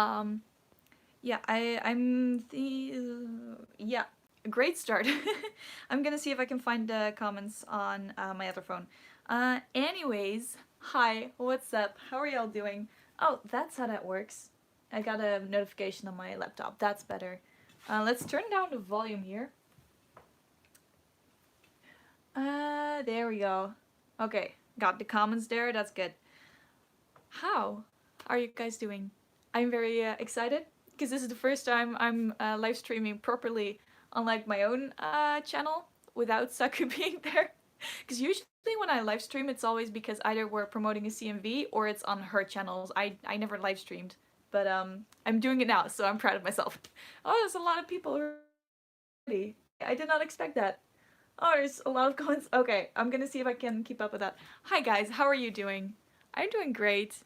Um, yeah, I'm the yeah, great start. I'm gonna see if I can find the comments on my other phone. Anyways, hi, what's up? How are y'all doing? Oh, that's how that works. I got a notification on my laptop. That's better. Let's turn down the volume here. There we go. Okay, got the comments there. That's good. How are you guys doing? I'm very excited because this is the first time I'm live streaming properly on like my own channel without Saku being there. Because usually when I live stream, it's always because either we're promoting a CMV or it's on her channels. I never live streamed, but I'm doing it now, so I'm proud of myself. Oh, there's a lot of people already. I did not expect that. Oh, there's a lot of comments. Okay, I'm gonna see if I can keep up with that. Hi guys, how are you doing? I'm doing great.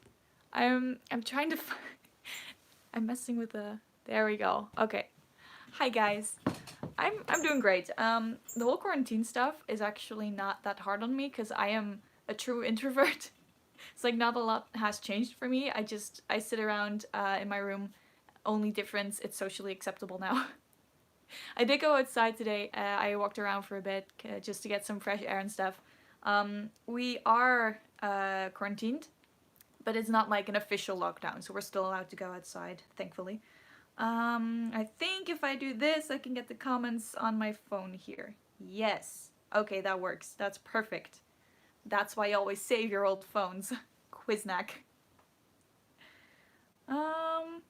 I'm trying to I'm messing with the there we go. Okay. Hi guys. I'm doing great. The whole quarantine stuff is actually not that hard on me cuz I am a true introvert. It's like not a lot has changed for me. I sit around in my room. Only difference it's socially acceptable now. I did go outside today. I walked around for a bit just to get some fresh air and stuff. We are quarantined, but it's not like an official lockdown, so we're still allowed to go outside, thankfully. I think if I do this, I can get the comments on my phone here. Yes. Okay, that works. That's perfect. That's why you always save your old phones. Quiznak. Um,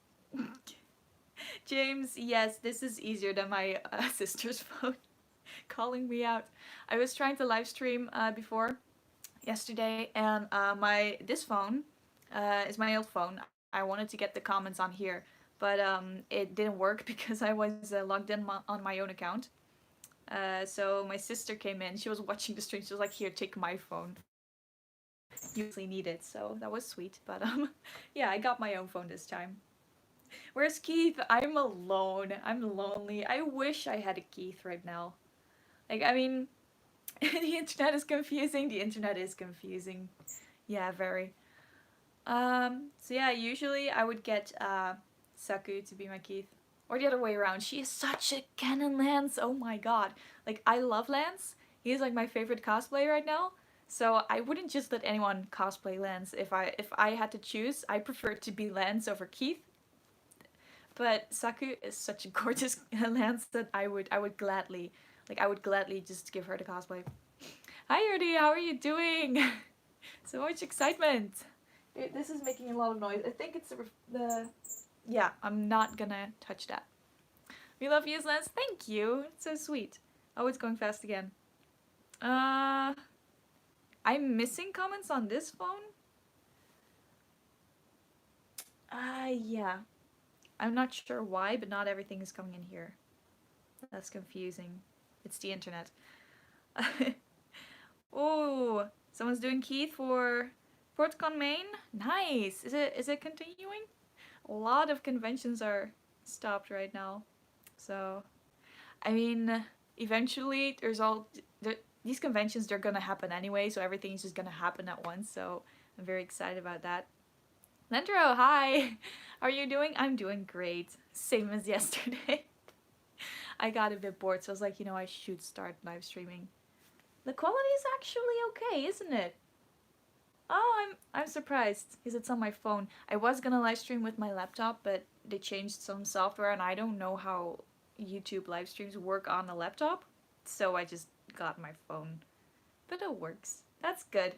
James, yes, this is easier than my sister's phone calling me out. I was trying to live stream before yesterday, and my this phone is my old phone. I wanted to get the comments on here, but it didn't work because I was logged in on my own account. So my sister came in. She was watching the stream. She was like, "Here, take my phone. You really need it." So that was sweet. But yeah, I got my own phone this time. Where's Keith? I'm alone. I'm lonely. I wish I had a Keith right now. Like, I mean, the internet is confusing. The internet is confusing. Yeah, very. So yeah, usually I would get Saku to be my Keith. Or the other way around. She is such a canon Lance. Oh my god. Like, I love Lance. He is like my favorite cosplay right now. So I wouldn't just let anyone cosplay Lance. If I had to choose, I prefer to be Lance over Keith. But Saku is such a gorgeous Lance that I would gladly just give her the cosplay. Hi Erdi, how are you doing? So much excitement. This is making a lot of noise. I think it's the yeah, I'm not gonna touch that. We love you, Lance. Thank you. It's so sweet. Oh, it's going fast again. Uh, I'm missing comments on this phone. Yeah. I'm not sure why, but not everything is coming in here. That's confusing. It's the internet. Oh, someone's doing Keith for PortCon Maine. Nice. Is it continuing? A lot of conventions are stopped right now. So, I mean, eventually these conventions they're gonna happen anyway, so everything's just gonna happen at once. So I'm very excited about that. Lendro, hi. How are you doing? I'm doing great. Same as yesterday. I got a bit bored, so I was like, I should start live streaming. The quality is actually okay, isn't it? Oh, I'm surprised because it's on my phone. I was gonna live stream with my laptop, but they changed some software, and I don't know how YouTube live streams work on a laptop, so I just got my phone. But it works. That's good.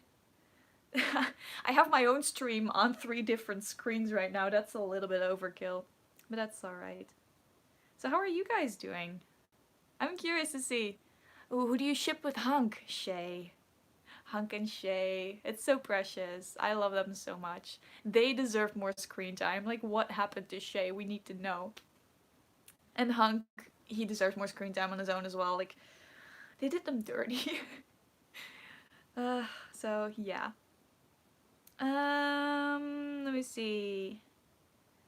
I have my own stream on 3 different screens right now. That's a little bit overkill, but that's alright. So how are you guys doing? I'm curious to see. Ooh, who do you ship with Hunk? Shay. Hunk and Shay. It's so precious. I love them so much. They deserve more screen time. Like, what happened to Shay? We need to know. And Hunk, he deserves more screen time on his own as well. Like, they did them dirty. uh, so, yeah. Let me see.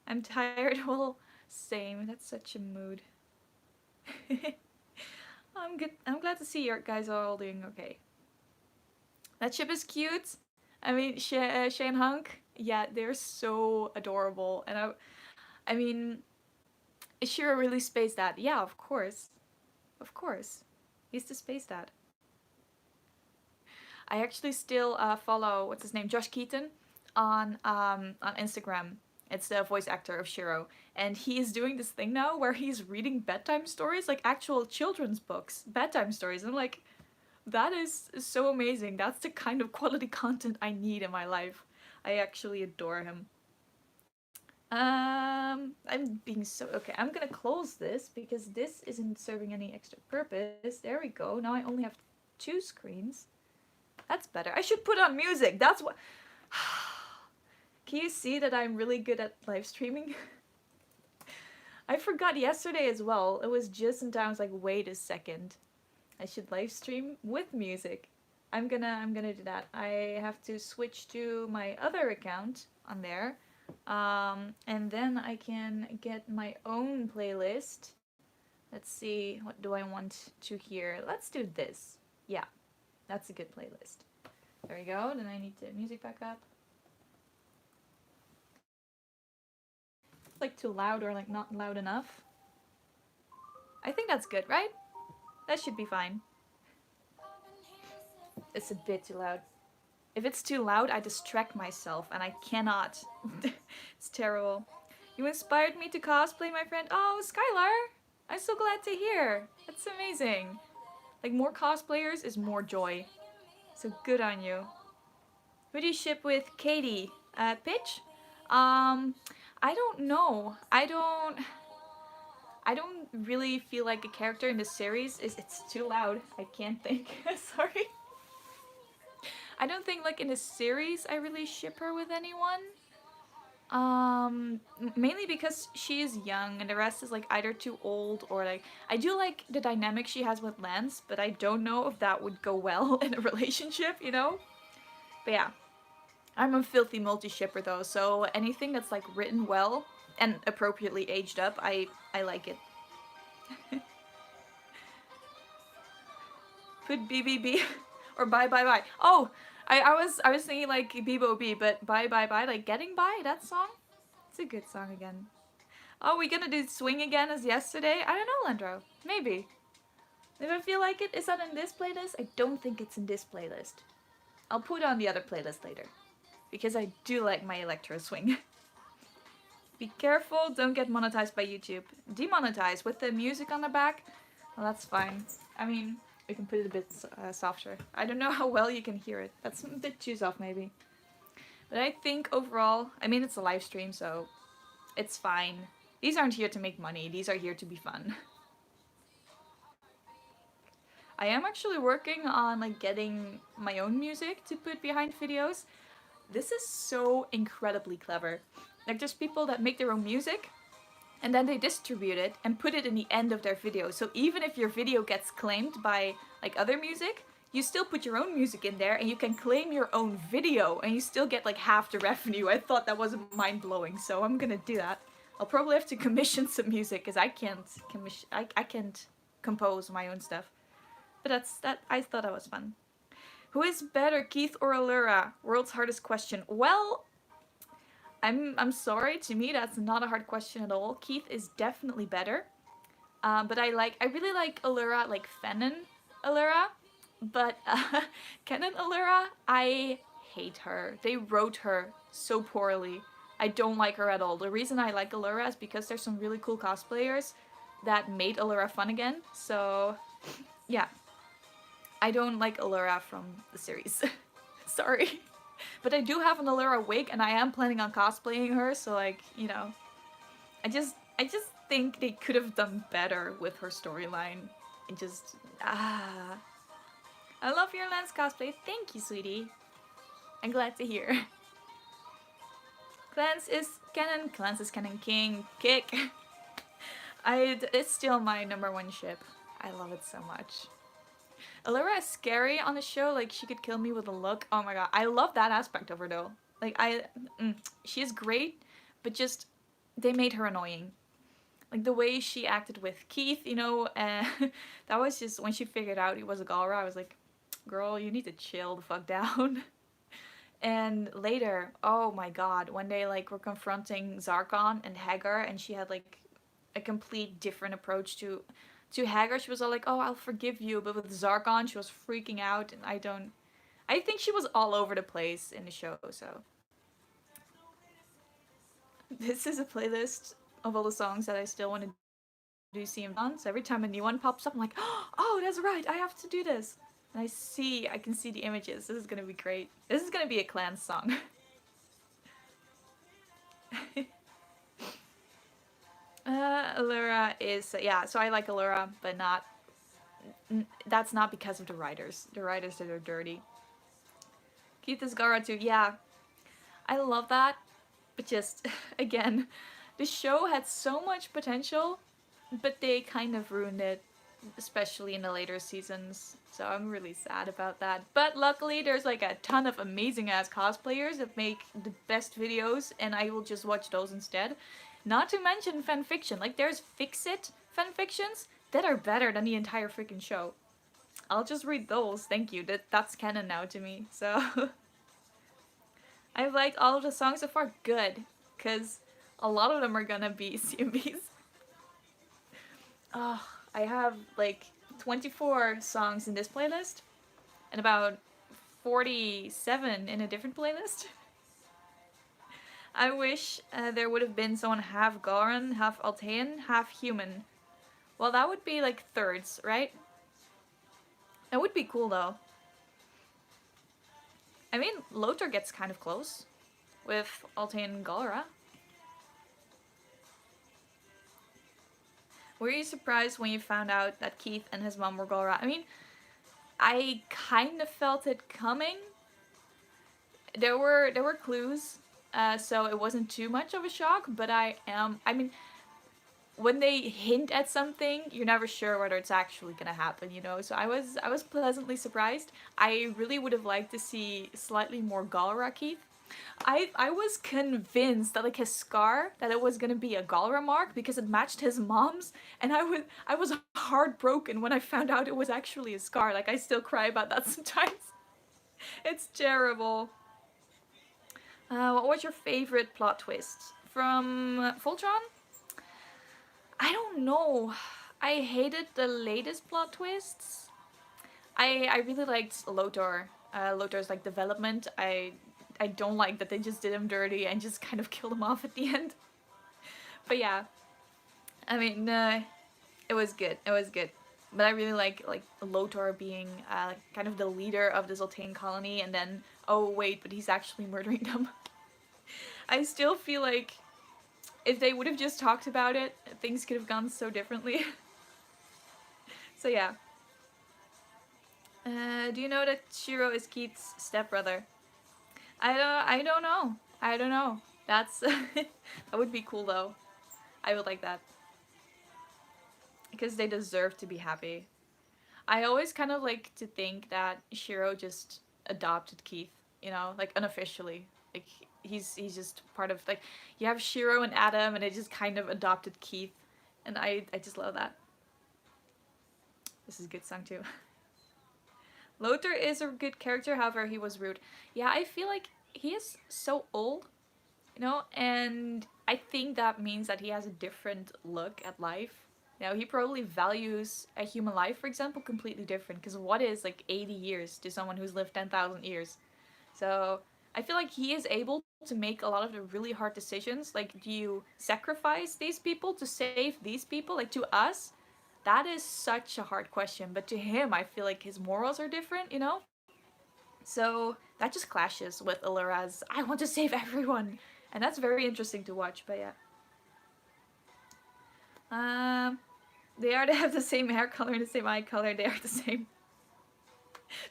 I'm tired. Well, same. That's such a mood. I'm good. I'm glad to see you guys are all doing okay. That ship is cute. I mean, Shay and Hunk, yeah, they're so adorable. And I mean, is Shiro really Space Dad? Yeah, of course. Of course. He's the Space Dad. I actually still follow, what's his name, Josh Keaton on Instagram. It's the voice actor of Shiro, and he is doing this thing now where he's reading bedtime stories, like actual children's books, bedtime stories. I'm like, that is so amazing. That's the kind of quality content I need in my life. I actually adore him. I'm being so okay. I'm gonna close this because this isn't serving any extra purpose. There we go. Now I only have two screens. That's better. I should put on music. That's what. Can you see that I'm really good at live streaming? I forgot yesterday as well. It was just in time. I was like, wait a second. I should live stream with music. I'm gonna do that. I have to switch to my other account on there. And then I can get my own playlist. Let's see, what do I want to hear? Let's do this. Yeah, that's a good playlist. There we go. Then I need the music back up. Like too loud or like not loud enough. I think that's good, right? That should be fine. It's a bit too loud. If it's too loud, I distract myself and I cannot. It's terrible. You inspired me to cosplay, my friend. Oh, Skylar! I'm so glad to hear. That's amazing. Like, more cosplayers is more joy. So good on you. Who do you ship with Katie? Pitch? I don't know. I don't really feel like a character in this series is. It's too loud. I can't think. Sorry. I don't think like in this series I really ship her with anyone. Mainly because she is young and the rest is like either too old or like I do like the dynamic she has with Lance, but I don't know if that would go well in a relationship, you know? But yeah. I'm a filthy multi-shipper though, so anything that's like written well and appropriately aged up, I like it. Put BBB or bye bye bye. Oh, I was thinking like Bebo B, but bye bye bye, like Getting By, that song? It's a good song again. Oh, we gonna do Swing again as yesterday? I don't know, Landro. Maybe. If I feel like it, is that in this playlist? I don't think it's in this playlist. I'll put it on the other playlist later. Because I do like my electro swing. Be careful, don't get monetized by YouTube. Demonetized with the music on the back? Well, that's fine. I mean, we can put it a bit softer. I don't know how well you can hear it. That's a bit too soft, maybe. But I think overall, I mean, it's a live stream, so it's fine. These aren't here to make money. These are here to be fun. I am actually working on like getting my own music to put behind videos. This is so incredibly clever. Like there's people that make their own music and then they distribute it and put it in the end of their video. So even if your video gets claimed by like other music, you still put your own music in there and you can claim your own video and you still get like half the revenue. I thought that was mind-blowing, so I'm gonna do that. I'll probably have to commission some music because I can't I can't compose my own stuff. But I thought that was fun. Who is better, Keith or Allura? World's hardest question. Well, I'm sorry, to me that's not a hard question at all. Keith is definitely better. But I really like Allura, like Fennon Allura. But Kennen Allura, I hate her. They wrote her so poorly. I don't like her at all. The reason I like Allura is because there's some really cool cosplayers that made Allura fun again. So, yeah. I don't like Allura from the series. Sorry. But I do have an Allura wig and I am planning on cosplaying her, so like, you know. I just think they could have done better with her storyline. It just I love your Lance cosplay. Thank you, sweetie. I'm glad to hear. Clance is Kennen. Clance is Kennen King. Kick. It's still my #1 ship. I love it so much. Allura is scary on the show, like she could kill me with a look. Oh my god, I love that aspect of her though. Like she is great, but just they made her annoying. Like the way she acted with Keith, you know, that was just when she figured out he was a Galra. I was like, girl, you need to chill the fuck down. And later, oh my god, when they like were confronting Zarkon and Hagar, and she had like a complete different approach to Hagar. She was all like, "Oh, I'll forgive you," but with Zarkon, she was freaking out, and I think she was all over the place in the show. So this is a playlist of all the songs that I still want to do CM on. So every time a new one pops up, I'm like, "Oh, that's right, I have to do this." And I can see the images. This is gonna be great. This is gonna be a clan song. Allura is yeah. So I like Allura, but not. That's not because of the writers. The writers that are dirty. Keith is Gara too. Yeah, I love that. But just again, the show had so much potential, but they kind of ruined it, especially in the later seasons. So I'm really sad about that. But luckily, there's like a ton of amazing ass cosplayers that make the best videos, and I will just watch those instead. Not to mention fanfiction. Like there's Fix-It fanfictions that are better than the entire freaking show. I'll just read those. Thank you. That's canon now to me. So I've liked all of the songs so far. Good, cause a lot of them are gonna be CMVs. Oh, I have like 24 songs in this playlist and about 47 in a different playlist. I wish there would have been someone half Goran, half Altean, half human. Well, that would be like thirds, right? That would be cool though. I mean, Lothar gets kind of close with Altean and Galra. Were you surprised when you found out that Keith and his mom were Galra? I mean, I kind of felt it coming. There were clues, so it wasn't too much of a shock. But I mean, when they hint at something, you're never sure whether it's actually gonna happen, you know. So I was pleasantly surprised. I really would have liked to see slightly more Galra Keith. I was convinced that like his scar that it was gonna be a Galra mark because it matched his mom's, and I was heartbroken when I found out it was actually a scar. Like I still cry about that sometimes. It's terrible. What was your favorite plot twist from Voltron? I don't know. I hated the latest plot twists. I really liked Lothar. Lothar's like development. I don't like that they just did him dirty and just kind of killed him off at the end. But yeah, I mean, it was good. It was good. But I really like Lothar being kind of the leader of the Zoltane colony, and then oh wait, but he's actually murdering them. I still feel like if they would have just talked about it, things could have gone so differently. So yeah. Do you know that Shiro is Keith's stepbrother? I don't know. I don't know. That's that would be cool though. I would like that because they deserve to be happy. I always kind of like to think that Shiro just adopted Keith, you know, like unofficially. Like he's just part of like you have Shiro and Adam and they just kind of adopted Keith, and I just love that. This is a good song too. Lothar is a good character, however, he was rude. Yeah, I feel like he is so old, you know, and I think that means that he has a different look at life. You know, he probably values a human life, for example, completely different. Because what is like 80 years to someone who's lived 10,000 years? So I feel like he is able to make a lot of the really hard decisions. Like, do you sacrifice these people to save these people? Like, to us, that is such a hard question. But to him, I feel like his morals are different, you know? So that just clashes with Allura's I want to save everyone. And that's very interesting to watch, but yeah. Um, they are to have the same hair color and the same eye color. They are the same.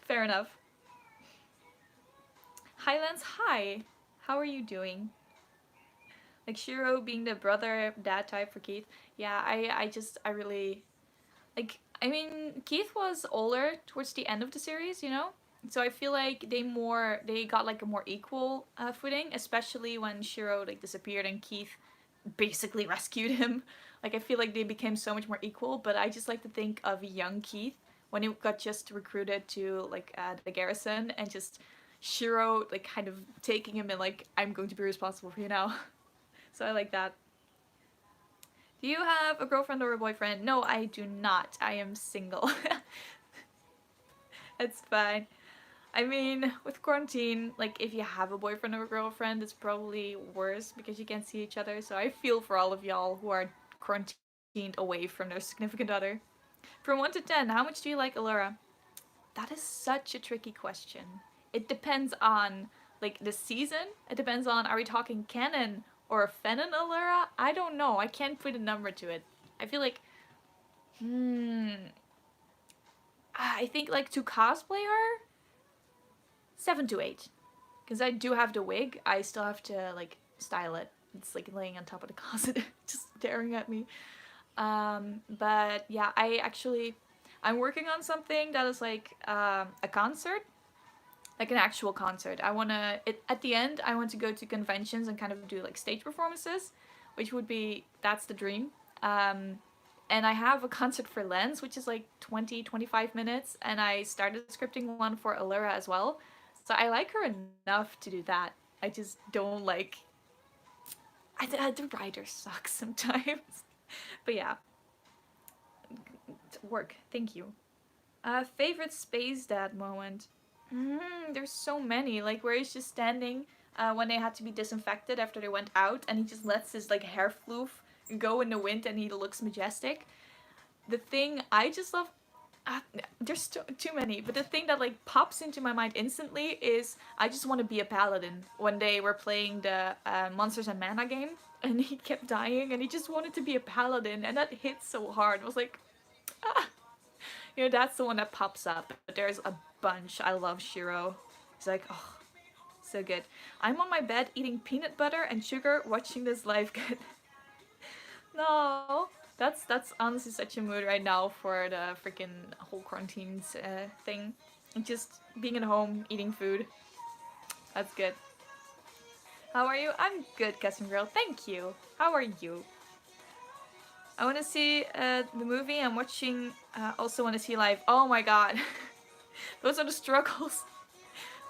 Fair enough. Highlands, hi. How are you doing? Like Shiro being the brother dad type for Keith. Yeah, I really like. I mean, Keith was older towards the end of the series, you know. So I feel like they got like a more equal footing, especially when Shiro like disappeared and Keith basically rescued him. Like I feel like they became so much more equal. But I just like to think of young Keith when he got just recruited to like the garrison and just Shiro like kind of taking him and like, I'm going to be responsible for you now. So I like that. Do you have a girlfriend or a boyfriend? No, I do not. I am single. It's fine. I mean, with quarantine, like if you have a boyfriend or a girlfriend, it's probably worse because you can't see each other. So I feel for all of y'all who are quarantined away from their significant other. From 1 to 10, how much do you like Allura? That is such a tricky question. It depends on like the season. It depends on, are we talking canon or Fenon Allura? I don't know. I can't put a number to it. I feel like I think like to cosplay her, 7 to 8. Because I do have the wig. I still have to like style it. It's like laying on top of the closet, just staring at me. But yeah, I'm working on something that is like a concert, like an actual concert. At the end, I want to go to conventions and kind of do like stage performances, which would be, that's the dream. Um, and I have a concert for Lens, which is like 20-25 minutes, and I started scripting one for Allura as well. So I like her enough to do that. I just don't like. The writer sucks sometimes. But yeah, work. Thank you. Favorite Space Dad moment? There's so many. Like where he's just standing when they had to be disinfected after they went out, and he just lets his like hair floof go in the wind, and he looks majestic. The thing I just love. There's too many, but the thing that like pops into my mind instantly is I just want to be a paladin. When they were playing the Monsters and Mana game, and he kept dying, and he just wanted to be a paladin, and that hit so hard. I was like, ah. That's the one that pops up. But there's a bunch. I love Shiro. He's like, oh, so good. I'm on my bed eating peanut butter and sugar, watching this live get. No, that's honestly such a mood right now for the freaking whole quarantines thing. Just being at home, eating food. That's good. How are you? I'm good, Custom Girl. Thank you. How are you? I want to see the movie. I'm watching. Also want to see live. Oh my god, those are the struggles.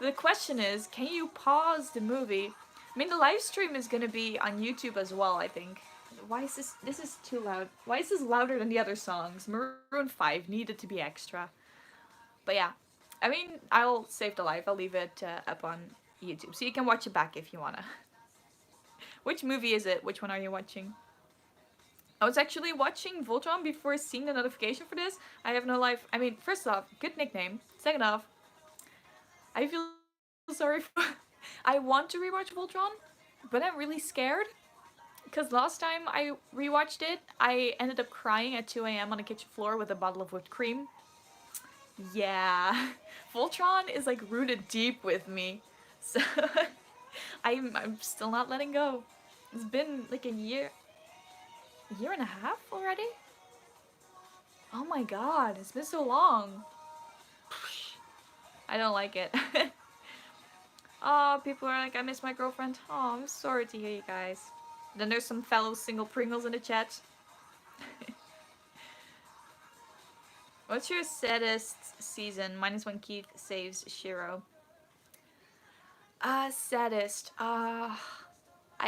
The question is, can you pause the movie? I mean, the live stream is gonna be on YouTube as well, I think. Why is this? This is too loud. Why is this louder than the other songs? Maroon 5 needed to be extra. But yeah, I mean, I'll save the live. I'll leave it up on YouTube, so you can watch it back if you wanna. Which movie is it? Which one are you watching? I was actually watching Voltron before seeing the notification for this. I have no life. I mean, first off, good nickname. Second off, I feel sorry for. I want to rewatch Voltron, but I'm really scared. Because last time I rewatched it, I ended up crying at 2 a.m. on the kitchen floor with a bottle of whipped cream. Yeah. Voltron is like rooted deep with me. So I'm still not letting go. It's been like a year and a half already? Oh my god, it's been so long. I don't like it. Oh, people are like, I miss my girlfriend. Oh, I'm sorry to hear you guys. Then there's some fellow single Pringles in the chat. What's your saddest season? Minus when Keith saves Shiro. Saddest. I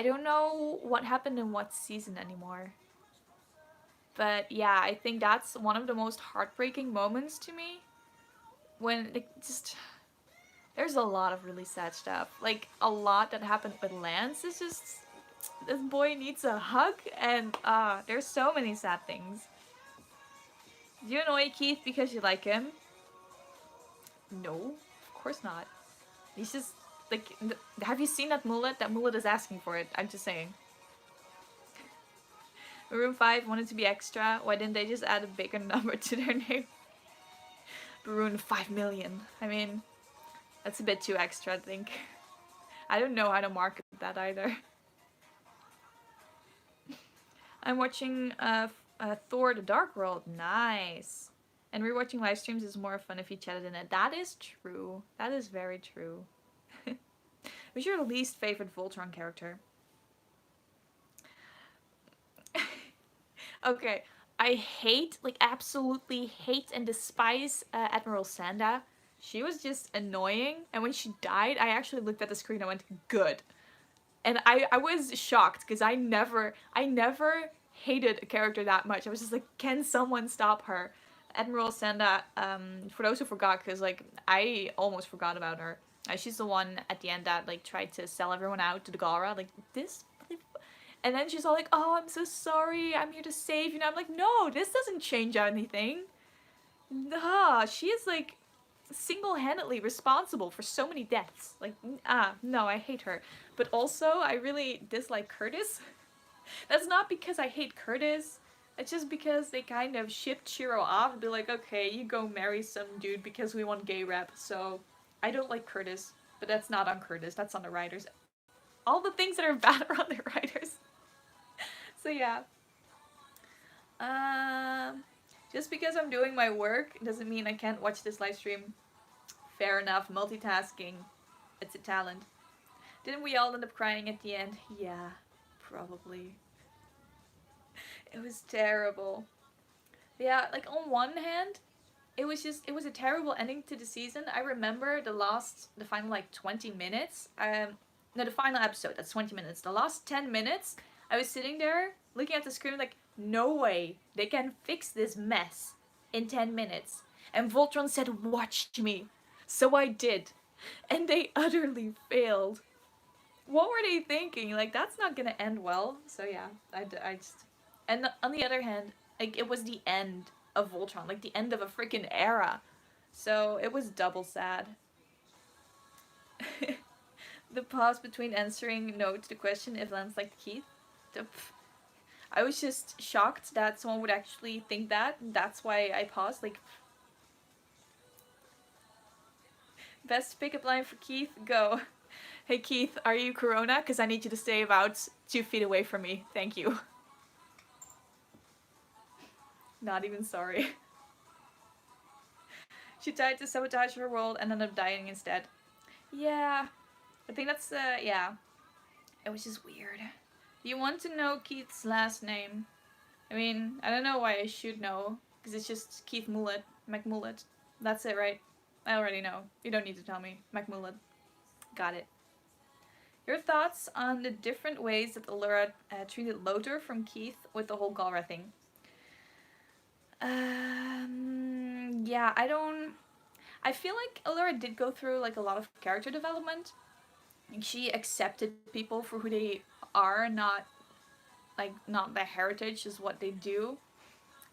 don't know what happened in what season anymore. But yeah, I think that's one of the most heartbreaking moments to me. When, like, just... There's a lot of really sad stuff. Like, a lot that happened with Lance is just... This boy needs a hug, and, there's so many sad things. Do you annoy Keith because you like him? No, of course not. He's just, like... Have you seen that mullet? That mullet is asking for it. I'm just saying. Maroon 5 wanted to be extra. Why didn't they just add a bigger number to their name? Maroon 5 million. I mean, that's a bit too extra, I think. I don't know how to market that either. I'm watching Thor: The Dark World. Nice. And rewatching live streams is more fun if you chatted in it. That is true. That is very true. Who's your least favorite Voltron character? Okay, I hate, like absolutely hate and despise Admiral Sanda. She was just annoying, and when she died, I actually looked at the screen and went, good. And I was shocked because I never hated a character that much. I was just like, can someone stop her? Admiral Senda, for those who forgot, because like I almost forgot about her. She's the one at the end that like tried to sell everyone out to the Galra, like this. And then she's all like, "Oh, I'm so sorry. I'm here to save you." And I'm like, "No, this doesn't change anything." Nah, she is like single-handedly responsible for so many deaths. Like, no, I hate her. But also, I really dislike Curtis. That's not because I hate Curtis. It's just because they kind of shipped Shiro off and be like, okay, you go marry some dude because we want gay rep. So, I don't like Curtis. But that's not on Curtis, that's on the writers. All the things that are bad are on the writers. So, yeah. Um, just because I'm doing my work doesn't mean I can't watch this live stream. Fair enough, multitasking. It's a talent. Didn't we all end up crying at the end? Yeah, probably. It was terrible. Yeah, like on one hand, it was a terrible ending to the season. I remember the final like 20 minutes. No, the final episode, that's 20 minutes. The last 10 minutes, I was sitting there looking at the screen like, no way, they can fix this mess in 10 minutes. And Voltron said, watch me. So I did. And they utterly failed. What were they thinking? Like, that's not gonna end well. So yeah, I just... And on the other hand, like, it was the end of Voltron. Like, the end of a freaking era. So it was double sad. The pause between answering no to the question if Lance liked Keith. I was just shocked that someone would actually think that. That's why I paused. Like, best pickup line for Keith? Go. Hey Keith, are you Corona? Because I need you to stay about 2 feet away from me. Thank you. Not even sorry. She tried to sabotage her world and ended up dying instead. Yeah. I think that's, yeah. It was just weird. You want to know Keith's last name? I mean, I don't know why I should know. Because it's just Keith Mullet. McMullet. That's it, right? I already know. You don't need to tell me. McMullet. Got it. Your thoughts on the different ways that Allura treated Lothar from Keith with the whole Galra thing? Yeah, I feel like Allura did go through like a lot of character development. Like, she accepted people for who they are, not their heritage, is what they do.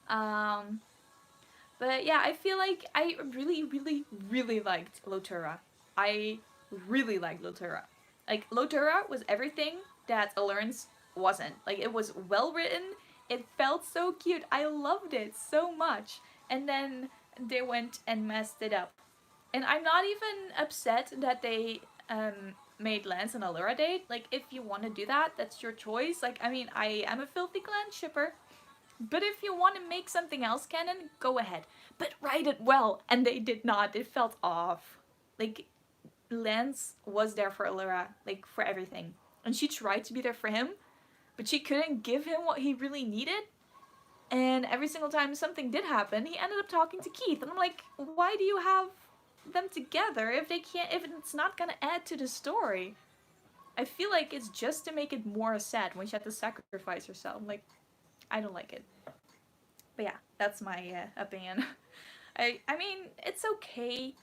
But yeah, I feel like I really, really, really liked Lothura. I really liked Lothura. Like, Lothura was everything that Allurance wasn't. Like, it was well written, it felt so cute, I loved it so much. And then they went and messed it up. And I'm not even upset that they made Lance and Allura date. Like, if you want to do that, that's your choice. Like, I mean, I am a filthy clan shipper. But if you want to make something else canon, go ahead. But write it well. And they did not. It felt off. Like, Lance was there for Allura, like, for everything. And she tried to be there for him, but she couldn't give him what he really needed. And every single time something did happen, he ended up talking to Keith. And I'm like, why do you have them together if it's not gonna add to the story? I feel like it's just to make it more sad when she had to sacrifice herself. Like, I don't like it. But yeah, that's my opinion. I mean, it's okay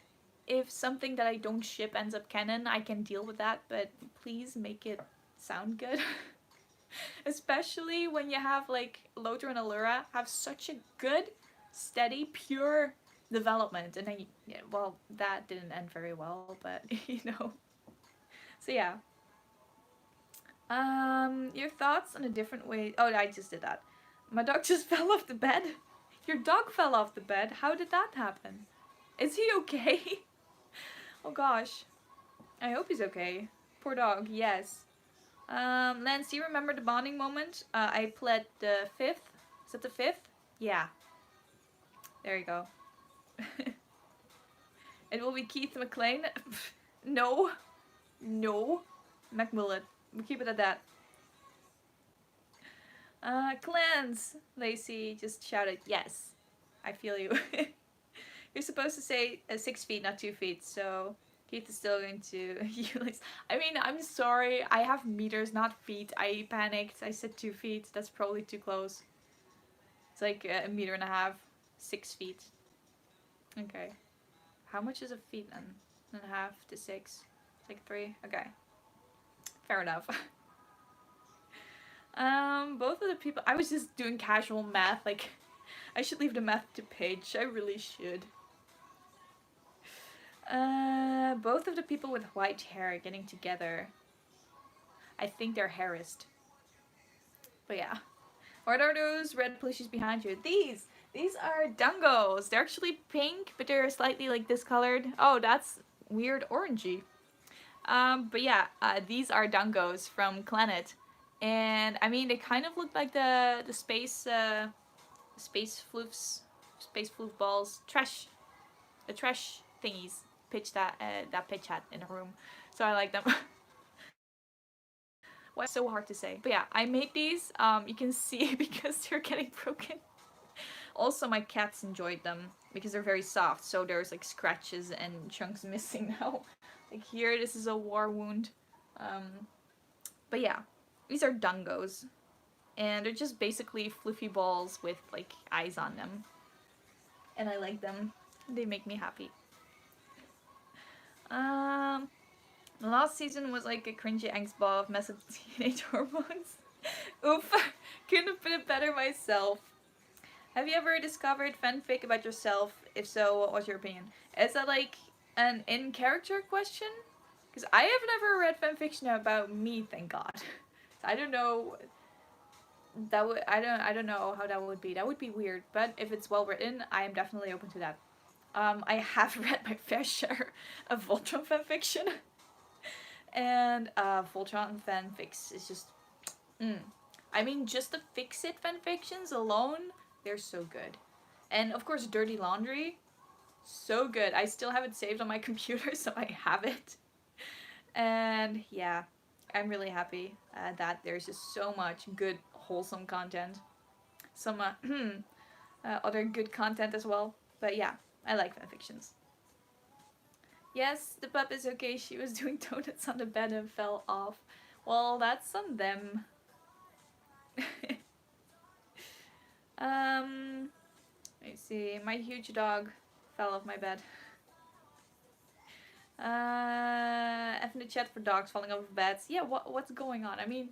if something that I don't ship ends up canon. I can deal with that, but please make it sound good. Especially when you have, like, Lothar and Allura have such a good, steady, pure development. And then, yeah, well, that didn't end very well, but, you know. So yeah. Your thoughts on a different way. Oh, I just did that. My dog just fell off the bed. Your dog fell off the bed? How did that happen? Is he okay? Oh gosh. I hope he's okay. Poor dog, yes. Lance, do you remember the bonding moment? I pled the 5th. Is that the 5th? Yeah. There you go. It will be Keith McLean. No. No. McMullet. We keep it at that. Clans! Lacey just shouted, yes. I feel you. You're supposed to say 6 feet, not 2 feet, so Keith is still going to use. I mean, I'm sorry. I have meters, not feet. I panicked. I said 2 feet. That's probably too close. It's like a meter and a half. 6 feet. Okay. How much is a feet then? And a half to 6. It's like 3. Okay. Fair enough. Both of the people. I was just doing casual math. Like, I should leave the math to Paige. I really should. Both of the people with white hair getting together. I think they're harassed. But yeah. What are those red plushies behind you? These are dungos. They're actually pink, but they're slightly like discolored. Oh, that's weird orangey. But yeah, these are dungos from Planet. And I mean, they kind of look like the space floof balls, the trash thingies pitch that pitch hat in a room. So I like them. Why so hard to say? But yeah, I made these. You can see because they're getting broken. Also, my cats enjoyed them because they're very soft. So there's like scratches and chunks missing now. Like here, this is a war wound. But yeah, these are dungos. And they're just basically fluffy balls with like eyes on them. And I like them. They make me happy. The last season was like a cringy angst ball of messed up teenage hormones. Oof, couldn't have put it better myself. Have you ever discovered fanfic about yourself? If so, what was your opinion? Is that like an in-character question? Because I have never read fanfiction about me, thank God. I don't know. That would I don't know how that would be. That would be weird. But if it's well written, I am definitely open to that. I have read my fair share of Voltron fanfiction. And Voltron fanfics is just... I mean, just the Fix-It fanfictions alone, they're so good. And of course, Dirty Laundry, so good. I still have it saved on my computer, so I have it. And yeah, I'm really happy that there's just so much good, wholesome content. Some other good content as well. But yeah, I like fanfictions. Yes, the pup is okay. She was doing donuts on the bed and fell off. Well, that's on them. Let's see. My huge dog fell off my bed. F in the chat for dogs falling off of beds. Yeah, what's going on? I mean,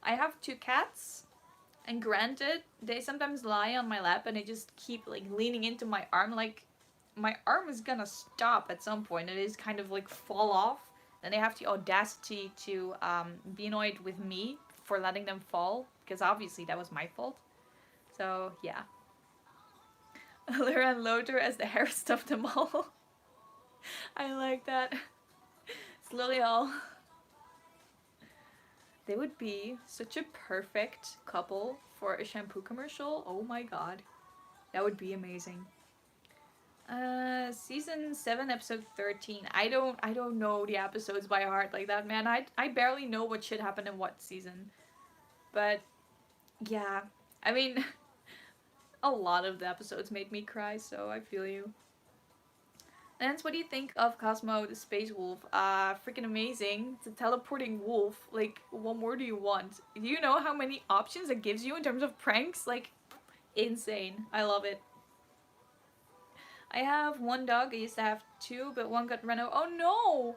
I have 2 cats, and granted, they sometimes lie on my lap and they just keep like leaning into my arm. Like, my arm is gonna stop at some point and it is kind of like fall off. Then they have the audacity to be annoyed with me for letting them fall, because obviously that was my fault. So yeah. Lyra and Lothar as the hair stuffed them all. I like that. It's L'Oreal. They would be such a perfect couple for a shampoo commercial. Oh my god. That would be amazing. Season 7, episode 13. I don't know the episodes by heart like that, man. I barely know what shit happened in what season. But yeah. I mean, a lot of the episodes made me cry, so I feel you. Lance, what do you think of Cosmo the Space Wolf? Freaking amazing. It's a teleporting wolf. Like, what more do you want? Do you know how many options it gives you in terms of pranks? Like, insane. I love it. I have 1 dog. I used to have 2, but 1 got run over. Oh no!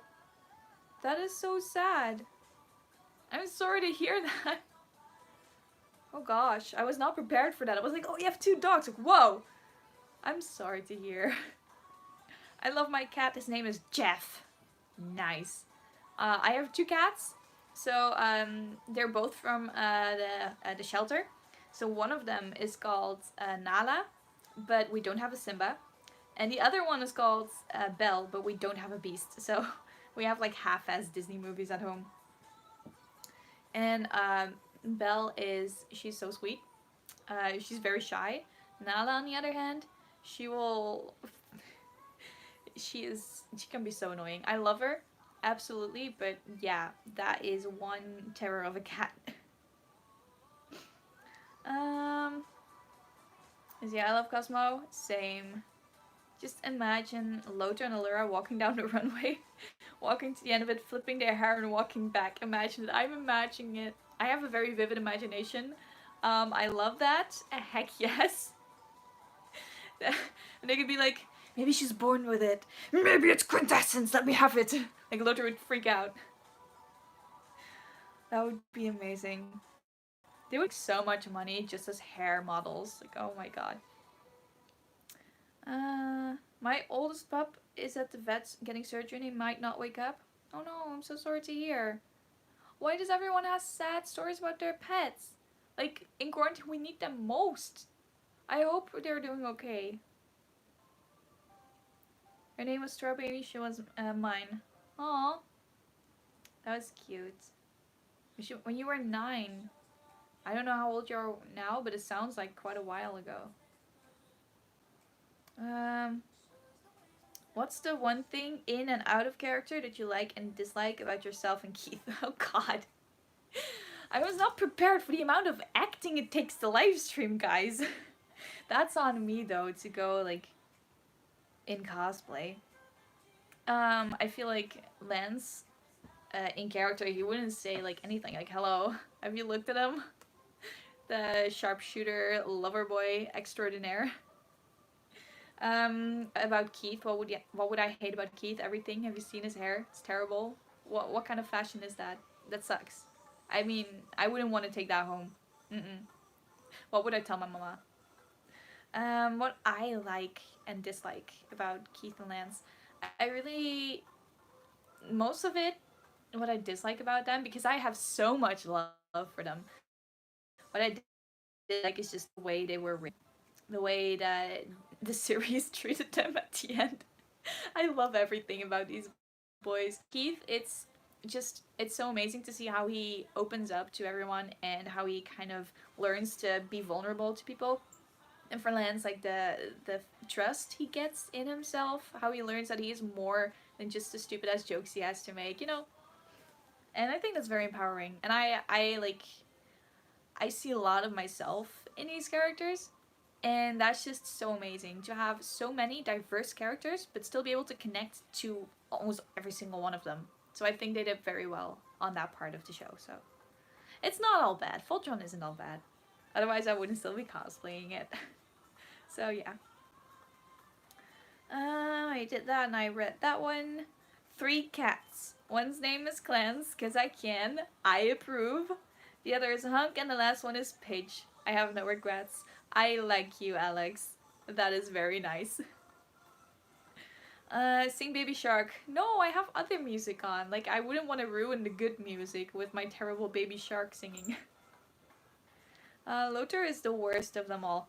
That is so sad. I'm sorry to hear that. Oh gosh, I was not prepared for that. I was like, oh, you have 2 dogs. Like, whoa! I'm sorry to hear. I love my cat. His name is Jeff. Nice. I have 2 cats. So they're both from the shelter. So one of them is called Nala, but we don't have a Simba. And the other one is called Belle, but we don't have a Beast. So we have like half-ass Disney movies at home. And Belle she's so sweet. She's very shy. Nala, on the other hand, she can be so annoying. I love her, absolutely, but yeah, that is one terror of a cat. Yeah, I love Cosmo. Same. Just imagine Lothar and Allura walking down the runway, walking to the end of it, flipping their hair and walking back. Imagine it. I'm imagining it. I have a very vivid imagination. I love that. Heck yes. And they could be like, maybe she's born with it. Maybe it's quintessence. Let me have it. Like Lothar would freak out. That would be amazing. They would make so much money just as hair models. Like, oh my god. My oldest pup is at the vet's getting surgery and he might not wake up. Oh no, I'm so sorry to hear. Why does everyone have sad stories about their pets? Like, in quarantine we need them most. I hope they're doing okay. Her name was Strawberry, she was mine. Aw. That was cute. When you were 9. I don't know how old you are now, but it sounds like quite a while ago. What's the one thing in and out of character that you like and dislike about yourself and Keith? Oh god. I was not prepared for the amount of acting it takes to live stream, guys. That's on me though, to go like in cosplay. I feel like Lance, in character, he wouldn't say like anything like hello. Have you looked at him? The sharpshooter lover boy extraordinaire. About Keith, what would I hate about Keith? Everything. Have you seen his hair? It's terrible. What kind of fashion is that? That sucks. I mean, I wouldn't want to take that home. What would I tell my mama? What I like and dislike about Keith and Lance. I really, most of it, what I dislike about them, because I have so much love for them. What I dislike is just the way they were written. The way that the series treated them at the end. I love everything about these boys. Keith, it's so amazing to see how he opens up to everyone and how he kind of learns to be vulnerable to people. And for Lance, like the trust he gets in himself, how he learns that he is more than just the stupid ass jokes he has to make, you know. And I think that's very empowering. And I see a lot of myself in these characters. And that's just so amazing to have so many diverse characters, but still be able to connect to almost every single one of them. So I think they did very well on that part of the show. So it's not all bad. Voltron isn't all bad. Otherwise, I wouldn't still be cosplaying it. So yeah. I did that and I read that one. 3 cats. One's name is Clans, because I can. I approve. The other is Hunk, and the last one is Paige. I have no regrets. I like you, Alex. That is very nice. Sing Baby Shark. No, I have other music on. Like, I wouldn't want to ruin the good music with my terrible Baby Shark singing. Lothar is the worst of them all.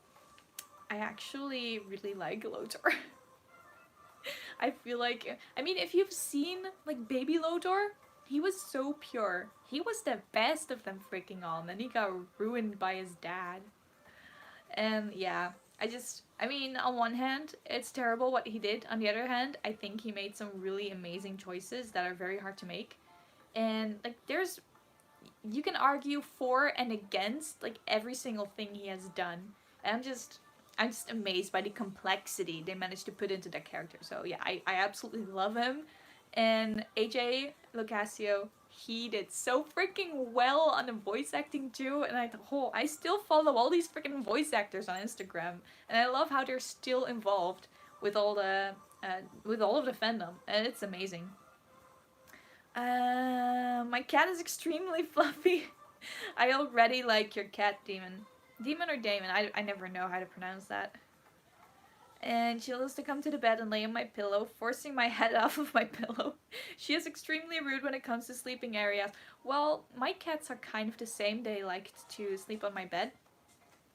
I actually really like Lothar. I feel like, I mean, if you've seen, like, Baby Lothar, he was so pure. He was the best of them freaking all, and then he got ruined by his dad. And yeah, I mean, on one hand, it's terrible what he did. On the other hand, I think he made some really amazing choices that are very hard to make. And, like, you can argue for and against, like, every single thing he has done. And I'm just amazed by the complexity they managed to put into that character. So yeah, I absolutely love him. And AJ Locascio, he did so freaking well on the voice acting too. And I still follow all these freaking voice actors on Instagram, and I love how they're still involved with all the with all of the fandom, and it's amazing. My cat is extremely fluffy. I already like your cat, Demon. Demon or Damon? I never know how to pronounce that. And she loves to come to the bed and lay on my pillow, forcing my head off of my pillow. She is extremely rude when it comes to sleeping areas. Well, my cats are kind of the same. They like to sleep on my bed.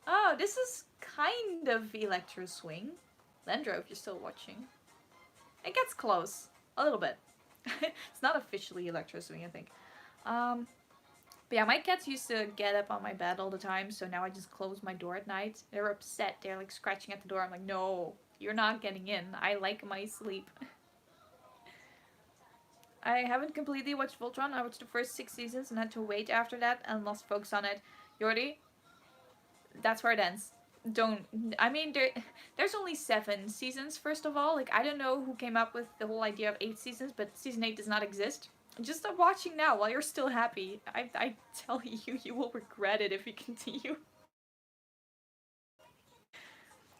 Oh, this is kind of Electro Swing. Lendro, if you're still watching. It gets close. A little bit. It's not officially Electro Swing, I think. But yeah, my cats used to get up on my bed all the time, so now I just close my door at night. They're upset. They're like scratching at the door. I'm like, no, you're not getting in. I like my sleep. I haven't completely watched Voltron. I watched the first 6 seasons and had to wait after that and lost focus on it. Jordi, that's where it ends. don't. I mean, there's only 7 seasons. First of all, like I don't know who came up with the whole idea of 8 seasons, but season 8 does not exist. Just stop watching now while you're still happy. I tell you, you will regret it if you continue.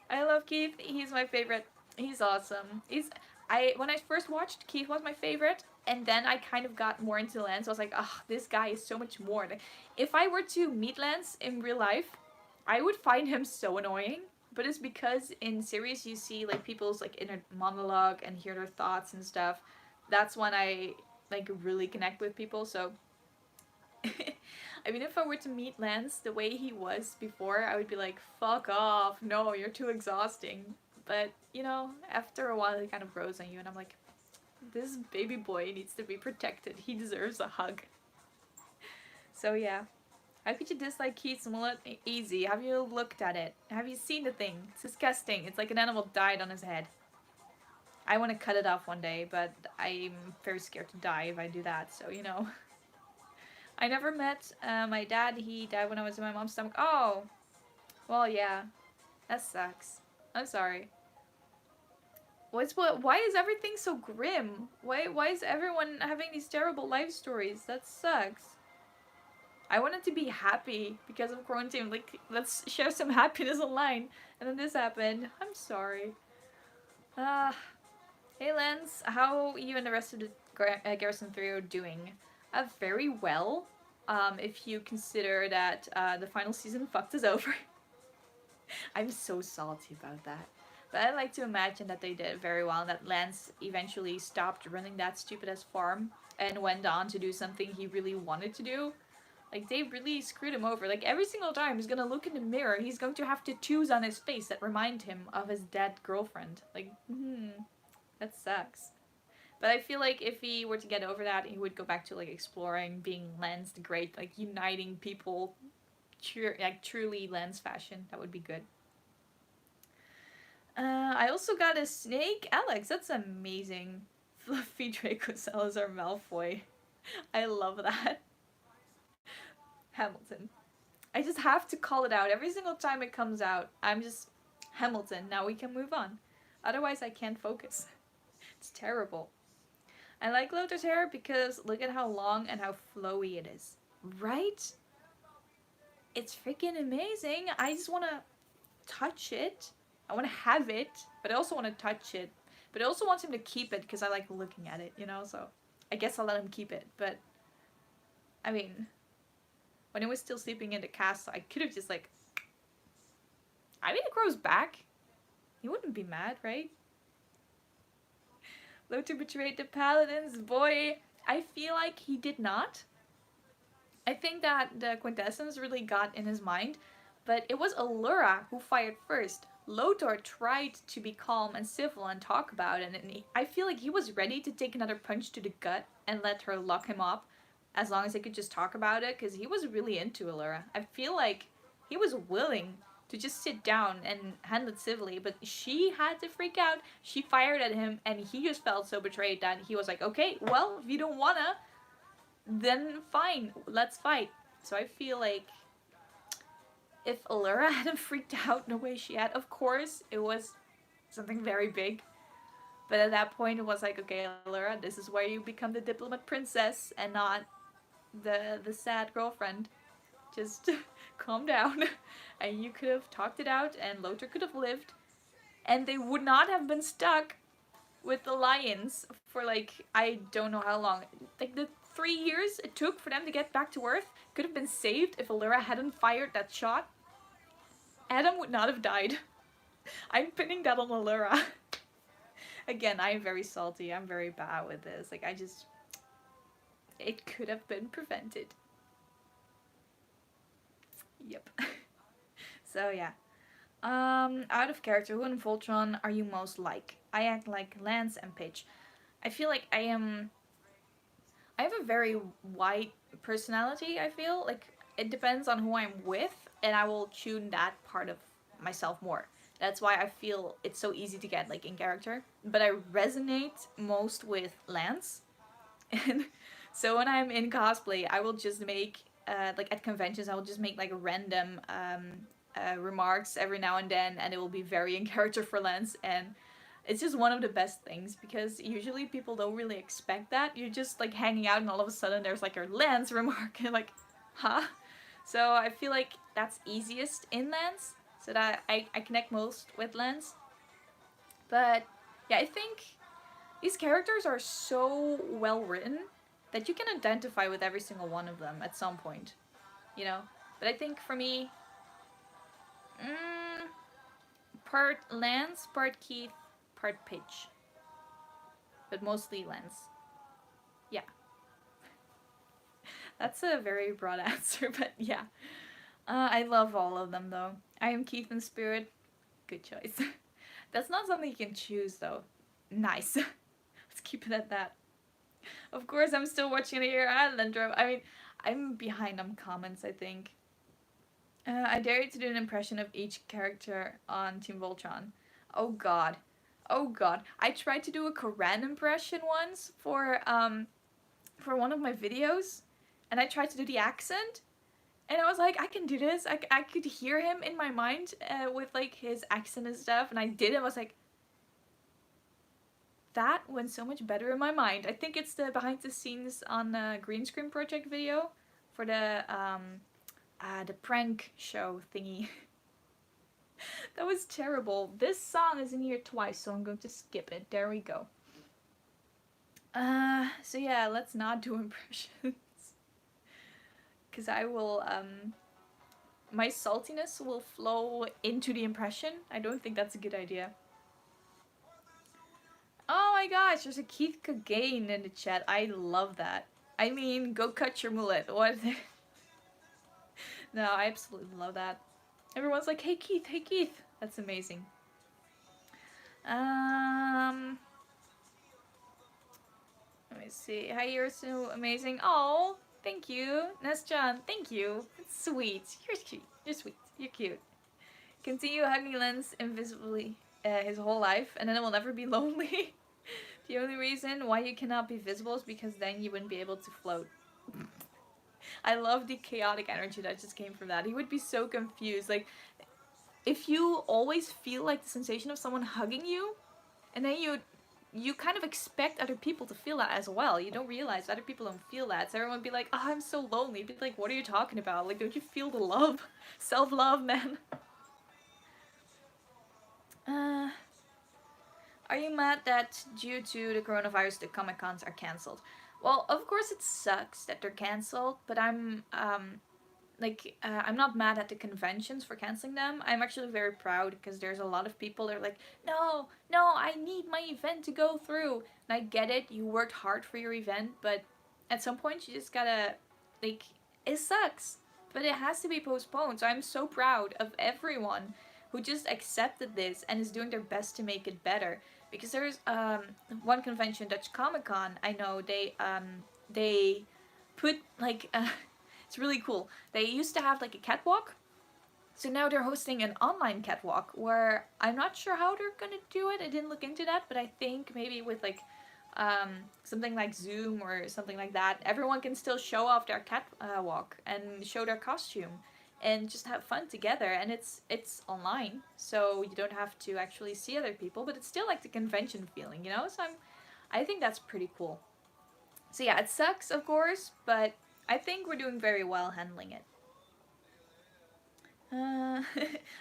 I love Keith. He's my favorite. He's awesome. He's I when I first watched, Keith was my favorite, and then I kind of got more into Lance. So I was like, ah, this guy is so much more. Like, if I were to meet Lance in real life, I would find him so annoying. But it's because in series you see like people's like inner monologue and hear their thoughts and stuff. That's when I like really connect with people. So I mean, if I were to meet Lance the way he was before, I would be like, fuck off. No, you're too exhausting. But, you know, after a while, he kind of grows on you, and I'm like, this baby boy needs to be protected. He deserves a hug. So, yeah. How could you dislike Keith's mullet? Easy. Have you looked at it? Have you seen the thing? It's disgusting. It's like an animal died on his head. I want to cut it off one day, but I'm very scared to die if I do that, so, you know. I never met my dad. He died when I was in my mom's stomach. Oh, well, yeah. That sucks. I'm sorry. Why is everything so grim? Why is everyone having these terrible life stories? That sucks. I wanted to be happy because of quarantine. Like, let's share some happiness online. And then this happened. I'm sorry. Ah. Hey Lance, how you and the rest of the Garrison 3 are doing? Very well. If you consider that the final season fucked us over. I'm so salty about that. But I like to imagine that they did very well and that Lance eventually stopped running that stupid ass farm and went on to do something he really wanted to do. Like, they really screwed him over. Like, every single time he's gonna look in the mirror, he's going to have tattoos on his face that remind him of his dead girlfriend. Like, that sucks. But I feel like if he were to get over that, he would go back to, like, exploring, being Lance the Great, like, uniting people, like, truly Lance fashion. That would be good. I also got a snake. Alex, that's amazing. Fluffy Draco Salazar Malfoy. I love that. Hamilton. I just have to call it out every single time it comes out. I'm just Hamilton. Now we can move on. Otherwise, I can't focus. It's terrible. I like Lotus hair because look at how long and how flowy it is. Right? It's freaking amazing. I just want to touch it. I want to have it, but I also want to touch it. But I also want him to keep it because I like looking at it, you know? So I guess I'll let him keep it. But, I mean, when he was still sleeping in the castle, I could have just, like... I mean, it grows back. He wouldn't be mad, right? Lotu betrayed the paladins. Boy, I feel like he did not. I think that the quintessence really got in his mind, but it was Allura who fired first. Lothar tried to be calm and civil and talk about it, and I feel like he was ready to take another punch to the gut and let her lock him up as long as they could just talk about it, because he was really into Allura. I feel like he was willing to just sit down and handle it civilly, but she had to freak out. She fired at him, and he just felt so betrayed that he was like, okay, well, if you don't wanna, then fine, let's fight. So I feel like if Allura hadn't freaked out in the way she had, of course, it was something very big. But at that point, it was like, okay, Allura, this is where you become the diplomat princess and not the sad girlfriend. Just calm down. And you could have talked it out, and Lothar could have lived. And they would not have been stuck with the lions for, like, I don't know how long. Like, the 3 years it took for them to get back to Earth could have been saved if Allura hadn't fired that shot. Adam would not have died. I'm pinning that on Allura. Again, I am very salty. I'm very bad with this. Like, it could have been prevented. Yep. So, yeah. Out of character, who in Voltron are you most like? I act like Lance and Pitch. I feel like I have a very wide personality, I feel. Like, it depends on who I'm with, and I will tune that part of myself more. That's why I feel it's so easy to get, like, in character. But I resonate most with Lance. And so when I'm in cosplay, I will just make, like, at conventions, I will just make, like, random remarks every now and then, and it will be very in character for Lance, and it's just one of the best things because usually people don't really expect that. You're just like hanging out, and all of a sudden there's like a Lance remark, and like, huh? So I feel like that's easiest in Lance, so that I connect most with Lance. But yeah, I think these characters are so well written that you can identify with every single one of them at some point, you know? But I think for me, mm, part Lance, part Keith, part Paige. But mostly Lance. Yeah. That's a very broad answer, but yeah. I love all of them though. I am Keith in spirit. Good choice. That's not something you can choose though. Nice. Let's keep it at that. Of course, I'm still watching the Air Island drop. I mean, I'm behind on comments, I think. I dare you to do an impression of each character on Team Voltron. Oh god. Oh god. I tried to do a Koran impression once for one of my videos, and I tried to do the accent, and I was like, I can do this. I could hear him in my mind with like his accent and stuff, and I did it. I was like, that went so much better in my mind. I think it's the behind the scenes on the green screen project video for the prank show thingy. That was terrible. This song is in here twice, so I'm going to skip it. There we go. So yeah, let's not do impressions. Because I will, my saltiness will flow into the impression. I don't think that's a good idea. Oh my gosh, there's a Keith Cogain in the chat. I love that. I mean, go cut your mullet. What? No, I absolutely love that. Everyone's like, hey Keith, hey Keith. That's amazing. Let me see. Hi, you're so amazing. Oh, thank you. Nesjan, thank you. It's sweet. You're cute. You're sweet. You're cute. Continue hugging Lance invisibly his whole life, and then it will never be lonely. The only reason why you cannot be visible is because then you wouldn't be able to float. I love the chaotic energy that just came from that. He would be so confused. Like, if you always feel like the sensation of someone hugging you, and then you kind of expect other people to feel that as well. You don't realize other people don't feel that. So everyone would be like, oh, I'm so lonely. You'd be like, what are you talking about? Like, don't you feel the love? Self-love, man. Are you mad that due to the coronavirus the Comic Cons are cancelled? Well, of course it sucks that they're cancelled, but I'm not mad at the conventions for canceling them. I'm actually very proud because there's a lot of people that are like, no, I need my event to go through. And I get it, you worked hard for your event, but at some point you just gotta, like, it sucks, but it has to be postponed. So I'm so proud of everyone who just accepted this and is doing their best to make it better. Because there's one convention, Dutch Comic Con, I know they put like it's really cool. They used to have like a catwalk, so now they're hosting an online catwalk where I'm not sure how they're gonna do it. I didn't look into that, but I think maybe with like something like Zoom or something like that, everyone can still show off their catwalk and show their costume and just have fun together. And it's online, so you don't have to actually see other people, but it's still like the convention feeling, you know. So I think that's pretty cool. So yeah, it sucks, of course, but I think we're doing very well handling it.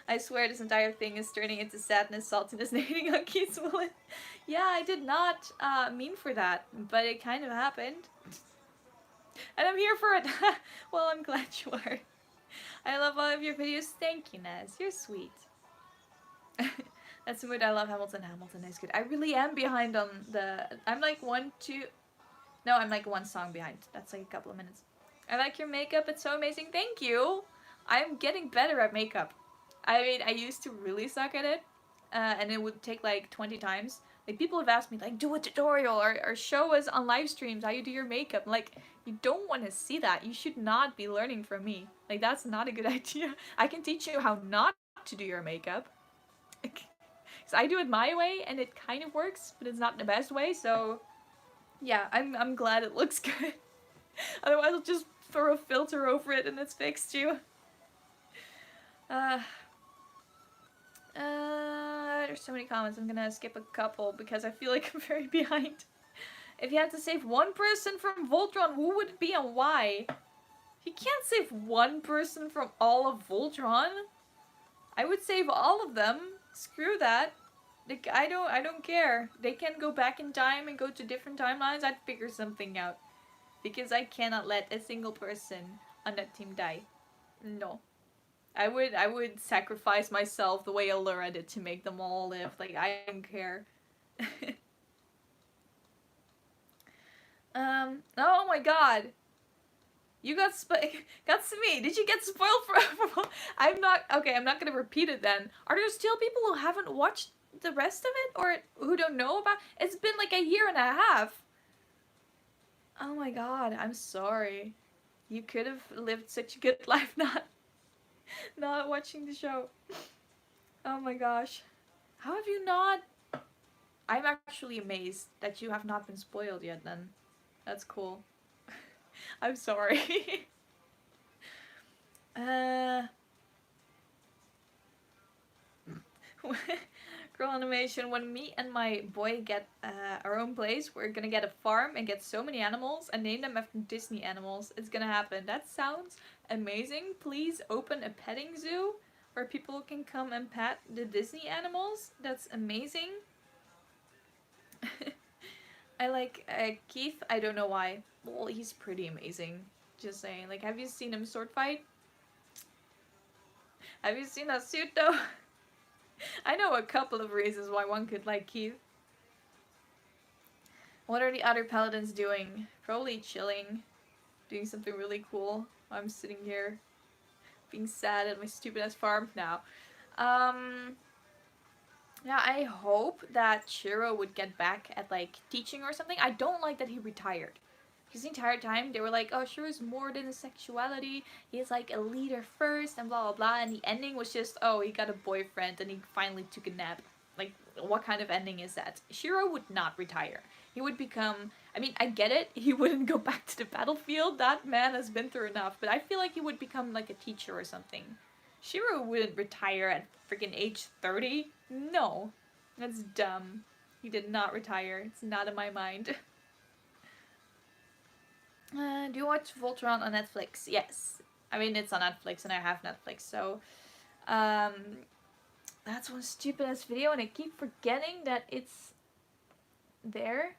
I swear this entire thing is turning into sadness, saltiness, and hating on Keith's mullet. Yeah, I did not mean for that, but it kind of happened. And I'm here for it. Well, I'm glad you are. I love all of your videos. Thank you, Nez. You're sweet. That's the mood. I love Hamilton. Hamilton is good. I really am behind on the... I'm like one song behind. That's like a couple of minutes. I like your makeup. It's so amazing. Thank you. I'm getting better at makeup. I mean, I used to really suck at it. And it would take like 20 times. Like, people have asked me, like, do a tutorial or show us on live streams how you do your makeup. Like, you don't want to see that. You should not be learning from me. Like, that's not a good idea. I can teach you how not to do your makeup. Because I do it my way, and it kind of works, but it's not the best way, so... Yeah, I'm glad it looks good. Otherwise, I'll just throw a filter over it and it's fixed, you. There's so many comments. I'm gonna skip a couple because I feel like I'm very behind. If you had to save one person from Voltron, who would it be and why? You can't save one person from all of Voltron. I would save all of them. Screw that. Like, I don't care. They can go back in time and go to different timelines. I'd figure something out. Because I cannot let a single person on that team die. No. I would sacrifice myself the way Allura did to make them all live. Like, I don't care. Oh my god. You got me. Did you get spoiled for I'm not gonna repeat it then. Are there still people who haven't watched the rest of it or who don't know about it's been like a year and a half. Oh my god, I'm sorry. You could have lived such a good life not watching the show. Oh my gosh. How have you not? I'm actually amazed that you have not been spoiled yet then. That's cool. I'm sorry. Girl animation, when me and my boy get our own place, we're gonna get a farm and get so many animals and name them after Disney animals. It's gonna happen. That sounds amazing. Please open a petting zoo where people can come and pet the Disney animals. That's amazing. I like Keith. I don't know why. Well, he's pretty amazing. Just saying. Like, have you seen him sword fight? Have you seen that suit though? I know a couple of reasons why one could like Keith. What are the other paladins doing? Probably chilling. Doing something really cool. I'm sitting here being sad at my stupid ass farm now. Yeah, I hope that Shiro would get back at like teaching or something. I don't like that he retired. Because the entire time they were like, oh, Shiro's more than his sexuality. He's like a leader first and blah blah blah. And the ending was just, oh, he got a boyfriend and he finally took a nap. Like, what kind of ending is that? Shiro would not retire. He would become, I mean, I get it. He wouldn't go back to the battlefield. That man has been through enough. But I feel like he would become like a teacher or something. Shiro wouldn't retire at freaking age 30. No. That's dumb. He did not retire. It's not in my mind. Do you watch Voltron on Netflix? Yes. I mean, it's on Netflix and I have Netflix, so... that's one stupid ass video and I keep forgetting that it's... there.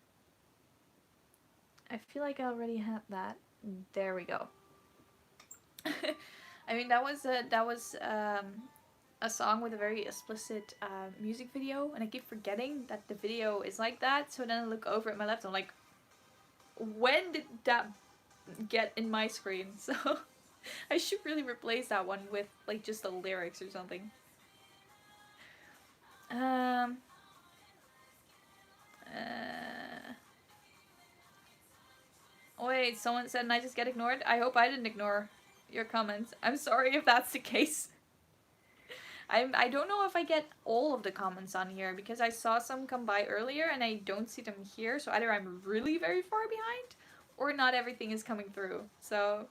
I feel like I already had that. There we go. I mean, that was a song with a very explicit music video, and I keep forgetting that the video is like that. So then I look over at my left, and I'm like, when did that get in my screen? So I should really replace that one with like just the lyrics or something. Wait, someone said, and I just get ignored? I hope I didn't ignore your comments. I'm sorry if that's the case. I don't know if I get all of the comments on here because I saw some come by earlier and I don't see them here. So either I'm really very far behind or not everything is coming through. So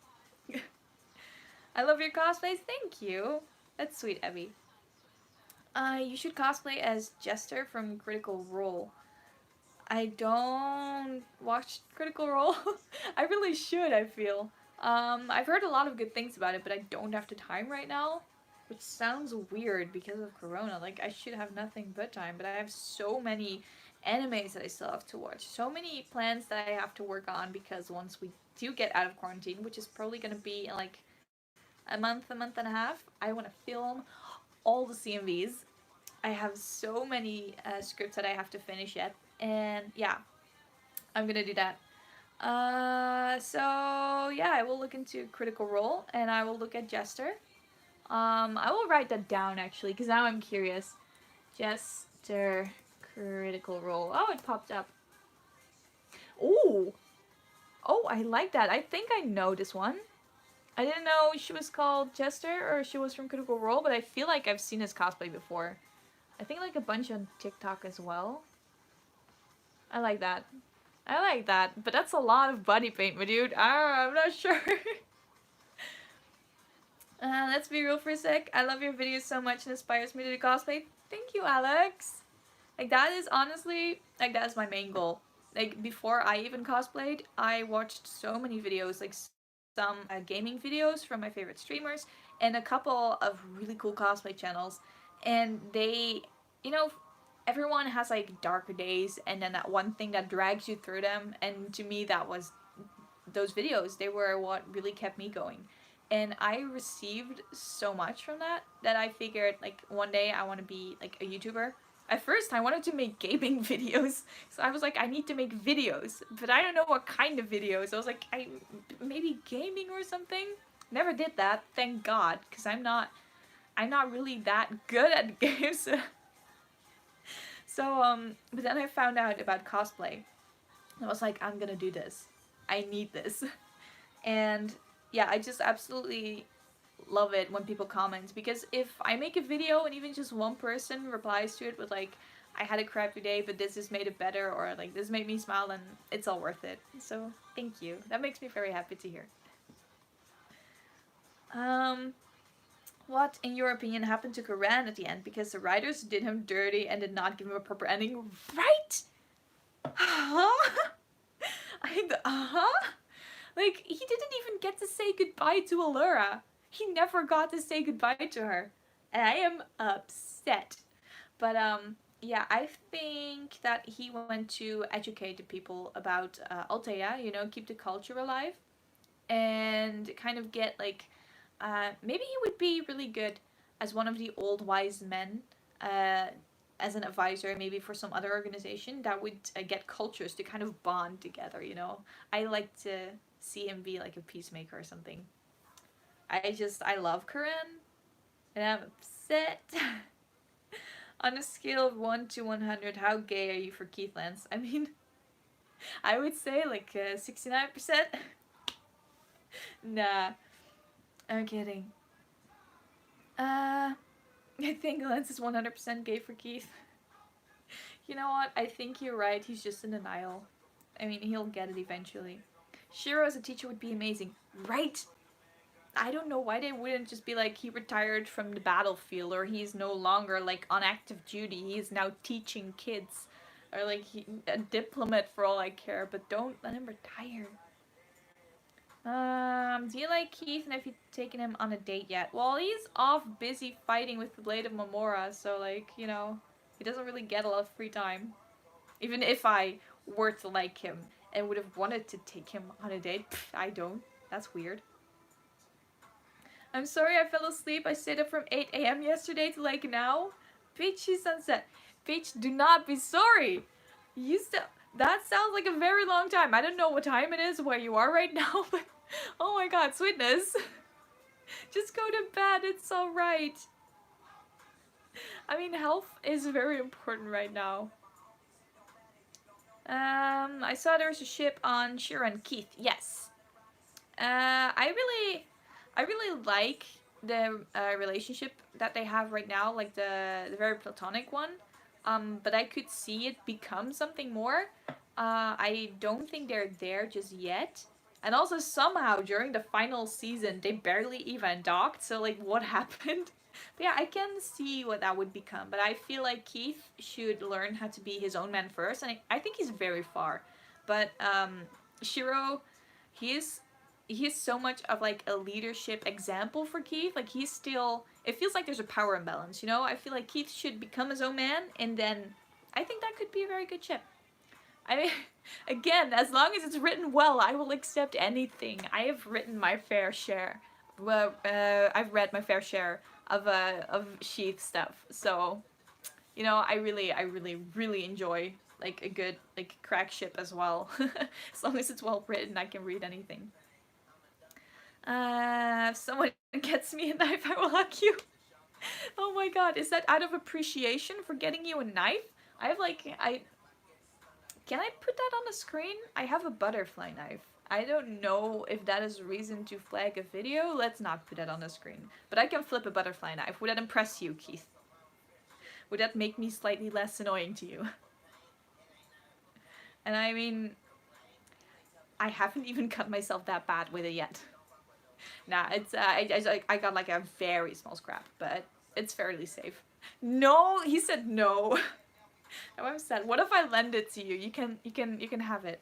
I love your cosplays. Thank you. That's sweet, Evie. You should cosplay as Jester from Critical Role. I don't watch Critical Role. I really should, I feel. I've heard a lot of good things about it, but I don't have the time right now. Which sounds weird because of Corona. Like, I should have nothing but time, but I have so many animes that I still have to watch. So many plans that I have to work on because once we do get out of quarantine, which is probably going to be in like a month and a half, I want to film all the CMVs. I have so many scripts that I have to finish yet. And yeah, I'm going to do that. So yeah, I will look into Critical Role and I will look at Jester. I will write that down actually, because now I'm curious. Jester Critical Role. Oh, it popped up. Ooh! Oh, I like that. I think I know this one. I didn't know she was called Jester or she was from Critical Role, but I feel like I've seen this cosplay before. I think like a bunch on TikTok as well. I like that. I like that, but that's a lot of body paint, my dude. I'm not sure. Let's be real for a sec. I love your videos so much and inspires me to do cosplay. Thank you, Alex. Like that is honestly, like that is my main goal. Like before I even cosplayed, I watched so many videos, like some gaming videos from my favorite streamers and a couple of really cool cosplay channels. And they, you know, everyone has like darker days and then that one thing that drags you through them. And to me, that was those videos. They were what really kept me going. And I received so much from that that I figured like one day I want to be like a YouTuber. At first, I wanted to make gaming videos, so I was like, I need to make videos, but I don't know what kind of videos. I was like, maybe gaming or something. Never did that, thank God, because I'm not really that good at games. But then I found out about cosplay. I was like, I'm gonna do this. I need this. And yeah, I just absolutely love it when people comment, because if I make a video and even just one person replies to it with like, I had a crappy day but this has made it better, or like this made me smile, then it's all worth it. So thank you, that makes me very happy to hear. um what in your opinion happened to Karan at the end, because the writers did him dirty and did not give him a proper ending, right? Huh? Like, he didn't even get to say goodbye to Allura. He never got to say goodbye to her. And I am upset. But, yeah, I think that he went to educate the people about Althea, you know, keep the culture alive. And kind of get, like, maybe he would be really good as one of the old wise men. As an advisor, maybe for some other organization that would get cultures to kind of bond together, you know? I like to see him be like a peacemaker or something. I love Corinne, and I'm upset. On a scale of 1 to 100, how gay are you for Keith Lance? I mean, I would say like 69%. Nah, I'm kidding. I think Lance is 100% gay for Keith. You know what? I think you're right. He's just in denial. I mean, he'll get it eventually. Shiro as a teacher would be amazing, right? I don't know why they wouldn't just be like, he retired from the battlefield, or he's no longer like on active duty, he's now teaching kids, or like a diplomat for all I care, but don't let him retire. Do you like Keith, and have you taken him on a date yet? Well, he's off busy fighting with the Blade of Mamora, so like, you know, he doesn't really get a lot of free time. Even if I were to like him and would have wanted to take him on a date, I don't. That's weird. I'm sorry I fell asleep. I stayed up from 8 a.m. yesterday to like now. Peachy sunset. Peach, do not be sorry. You still. That sounds like a very long time. I don't know what time it is where you are right now, but oh my god, sweetness. Just go to bed. It's alright. I mean, health is very important right now. I saw there was a ship on Shira and Keith. Yes. I really like the relationship that they have right now, like the very platonic one. But I could see it become something more. I don't think they're there just yet. And also somehow during the final season they barely even docked. So like, what happened? But yeah, I can see what that would become. But I feel like Keith should learn how to be his own man first, and I think he's very far. But Shiro, he's he's so much of like a leadership example for Keith. Like he's still, it feels like there's a power imbalance, you know? I feel like Keith should become his own man, and then I think that could be a very good ship. I mean, again, as long as it's written well, I will accept anything. I have written my fair share. Well, I've read my fair share of Sheath stuff. So, you know, really enjoy like a good like crack ship as well. As long as it's well written, I can read anything. If someone gets me a knife, I will hug you. Oh my god, is that out of appreciation for getting you a knife? I have like, can I put that on the screen? I have a butterfly knife. I don't know if that is reason to flag a video. Let's not put that on the screen. But I can flip a butterfly knife. Would that impress you, Keith? Would that make me slightly less annoying to you? And I mean, I haven't even cut myself that bad with it yet. Nah, it's I got like a very small scrap, but it's fairly safe. No, he said no. Now I'm sad. What if I lend it to you? You can have it.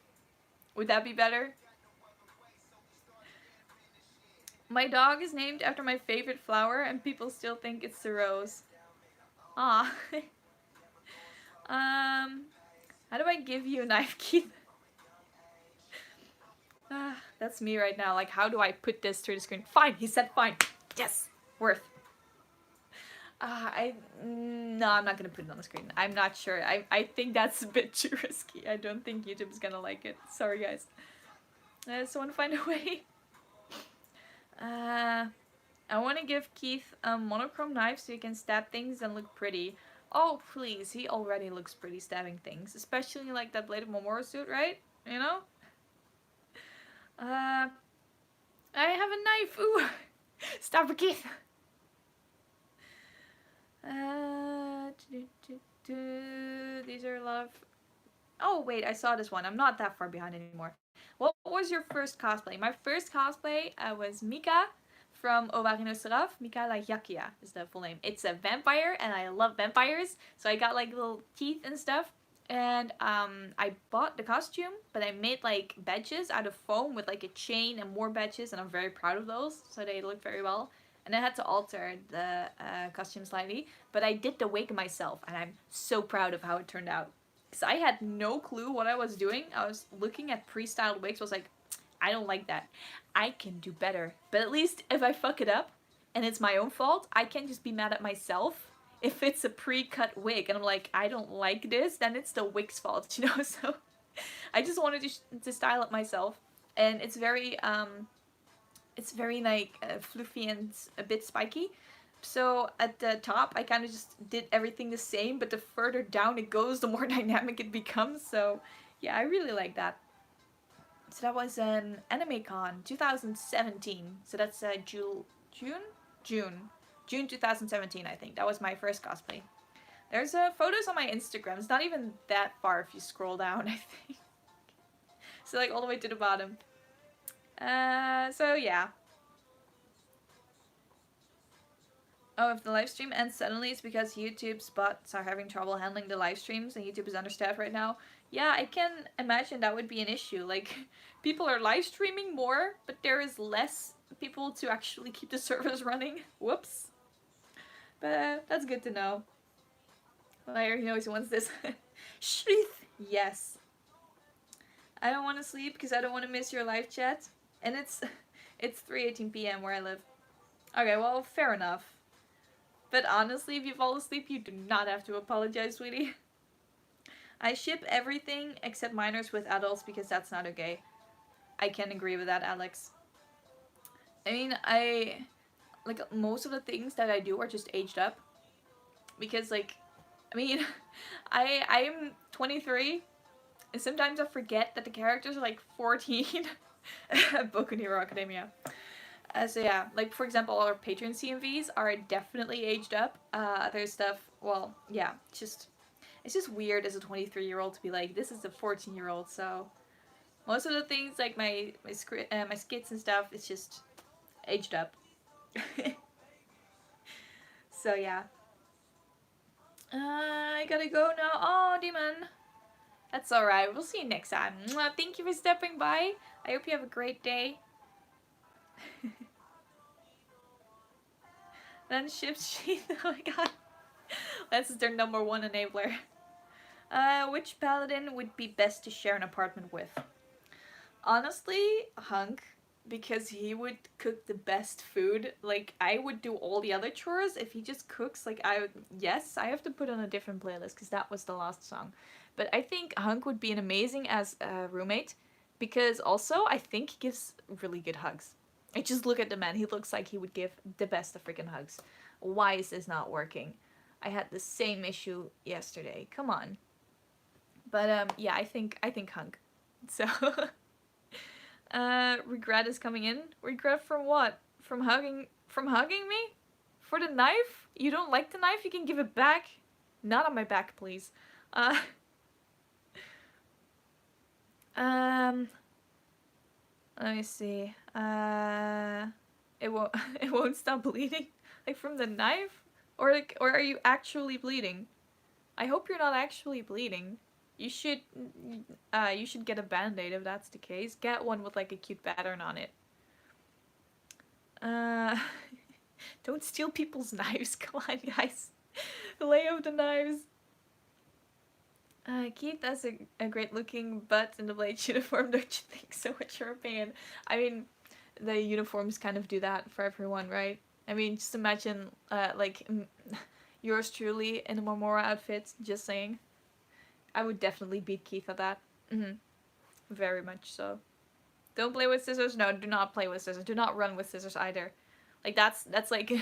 Would that be better? My dog is named after my favorite flower, and people still think it's the rose. Ah. How do I give you a knife, Keith? That's me right now. Like, how do I put this through the screen? Fine, he said fine. Yes, worth. No, I'm not gonna put it on the screen. I'm not sure. I think that's a bit too risky. I don't think YouTube's gonna like it. Sorry, guys. I just want to find a way. I want to give Keith a monochrome knife so he can stab things and look pretty. Oh, please. He already looks pretty stabbing things. Especially like that Blade of Momora suit, right? You know? I have a knife. Ooh. Stop it, Keith. These are a lot of... Oh, wait. I saw this one. I'm not that far behind anymore. What was your first cosplay? My first cosplay was Mika from Ovarino Seraph. Mika la Yakia is the full name. It's a vampire, and I love vampires. So I got like little teeth and stuff. And I bought the costume, but I made like badges out of foam with like a chain and more badges, and I'm very proud of those. So they look very well. And I had to alter the costume slightly, but I did the wig myself, and I'm so proud of how it turned out. Because I had no clue what I was doing. I was looking at pre-styled wigs. I was like, I don't like that. I can do better. But at least if I fuck it up and it's my own fault, I can't just be mad at myself. If it's a pre-cut wig and I'm like, I don't like this, then it's the wig's fault, you know? So I just wanted to style it myself. And it's very like fluffy and a bit spiky. So at the top, I kind of just did everything the same, but the further down it goes, the more dynamic it becomes. So yeah, I really like that. So that was an AnimeCon 2017. So that's June 2017, I think. That was my first cosplay. There's photos on my Instagram. It's not even that far if you scroll down, I think. So like all the way to the bottom. So yeah. Oh, if the live stream ends suddenly, it's because YouTube's bots are having trouble handling the live streams and YouTube is understaffed right now. Yeah, I can imagine that would be an issue. Like, people are live streaming more, but there is less people to actually keep the servers running. Whoops. But that's good to know. Liar, he always wants this. Shrith! Yes. I don't want to sleep because I don't want to miss your live chat. And it's 3:18 p.m. where I live. Okay, well, fair enough. But honestly, if you fall asleep, you do not have to apologize, sweetie. I ship everything except minors with adults because that's not okay. I can agree with that, Alex. I mean, like, most of the things that I do are just aged up. Because, like, I mean, I'm 23, and sometimes I forget that the characters are, like, 14. Boku no Hero Academia. So yeah, like for example, our Patreon CMVs are definitely aged up. Other stuff, well, yeah, it's just weird as a 23-year-old to be like, this is a 14-year-old. So most of the things like my skits and stuff, it's just aged up. So yeah. I gotta go now. Oh, Demon. That's alright. We'll see you next time. Thank you for stepping by. I hope you have a great day. Then ships sheath. Oh my god. That's their number one enabler. Which paladin would be best to share an apartment with? Honestly, Hunk, because he would cook the best food. Like, I would do all the other chores. If he just cooks, like, yes, I have to put on a different playlist because that was the last song. But I think Hunk would be an amazing as a roommate because also I think he gives really good hugs. I just look at the man. He looks like he would give the best of freaking hugs. Why is this not working? I had the same issue yesterday. Come on. But yeah, I think Hunk. So regret is coming in. Regret from what? From hugging me? For the knife? You don't like the knife? You can give it back. Not on my back, please. Let me see. It won't it won't stop bleeding? Like from the knife? Or are you actually bleeding? I hope you're not actually bleeding. You should you should get a band-aid if that's the case. Get one with like a cute pattern on it. Uh don't steal people's knives. Come on, guys. Lay off the knives. Keith has a great looking butt in the Blade uniform, don't you think so? What's your opinion? I mean, the uniforms kind of do that for everyone, right? I mean, just imagine, yours truly in a Momora outfit, just saying. I would definitely beat Keith at that. Very much so. Don't play with scissors? No, do not play with scissors. Do not run with scissors either. Like, that's like...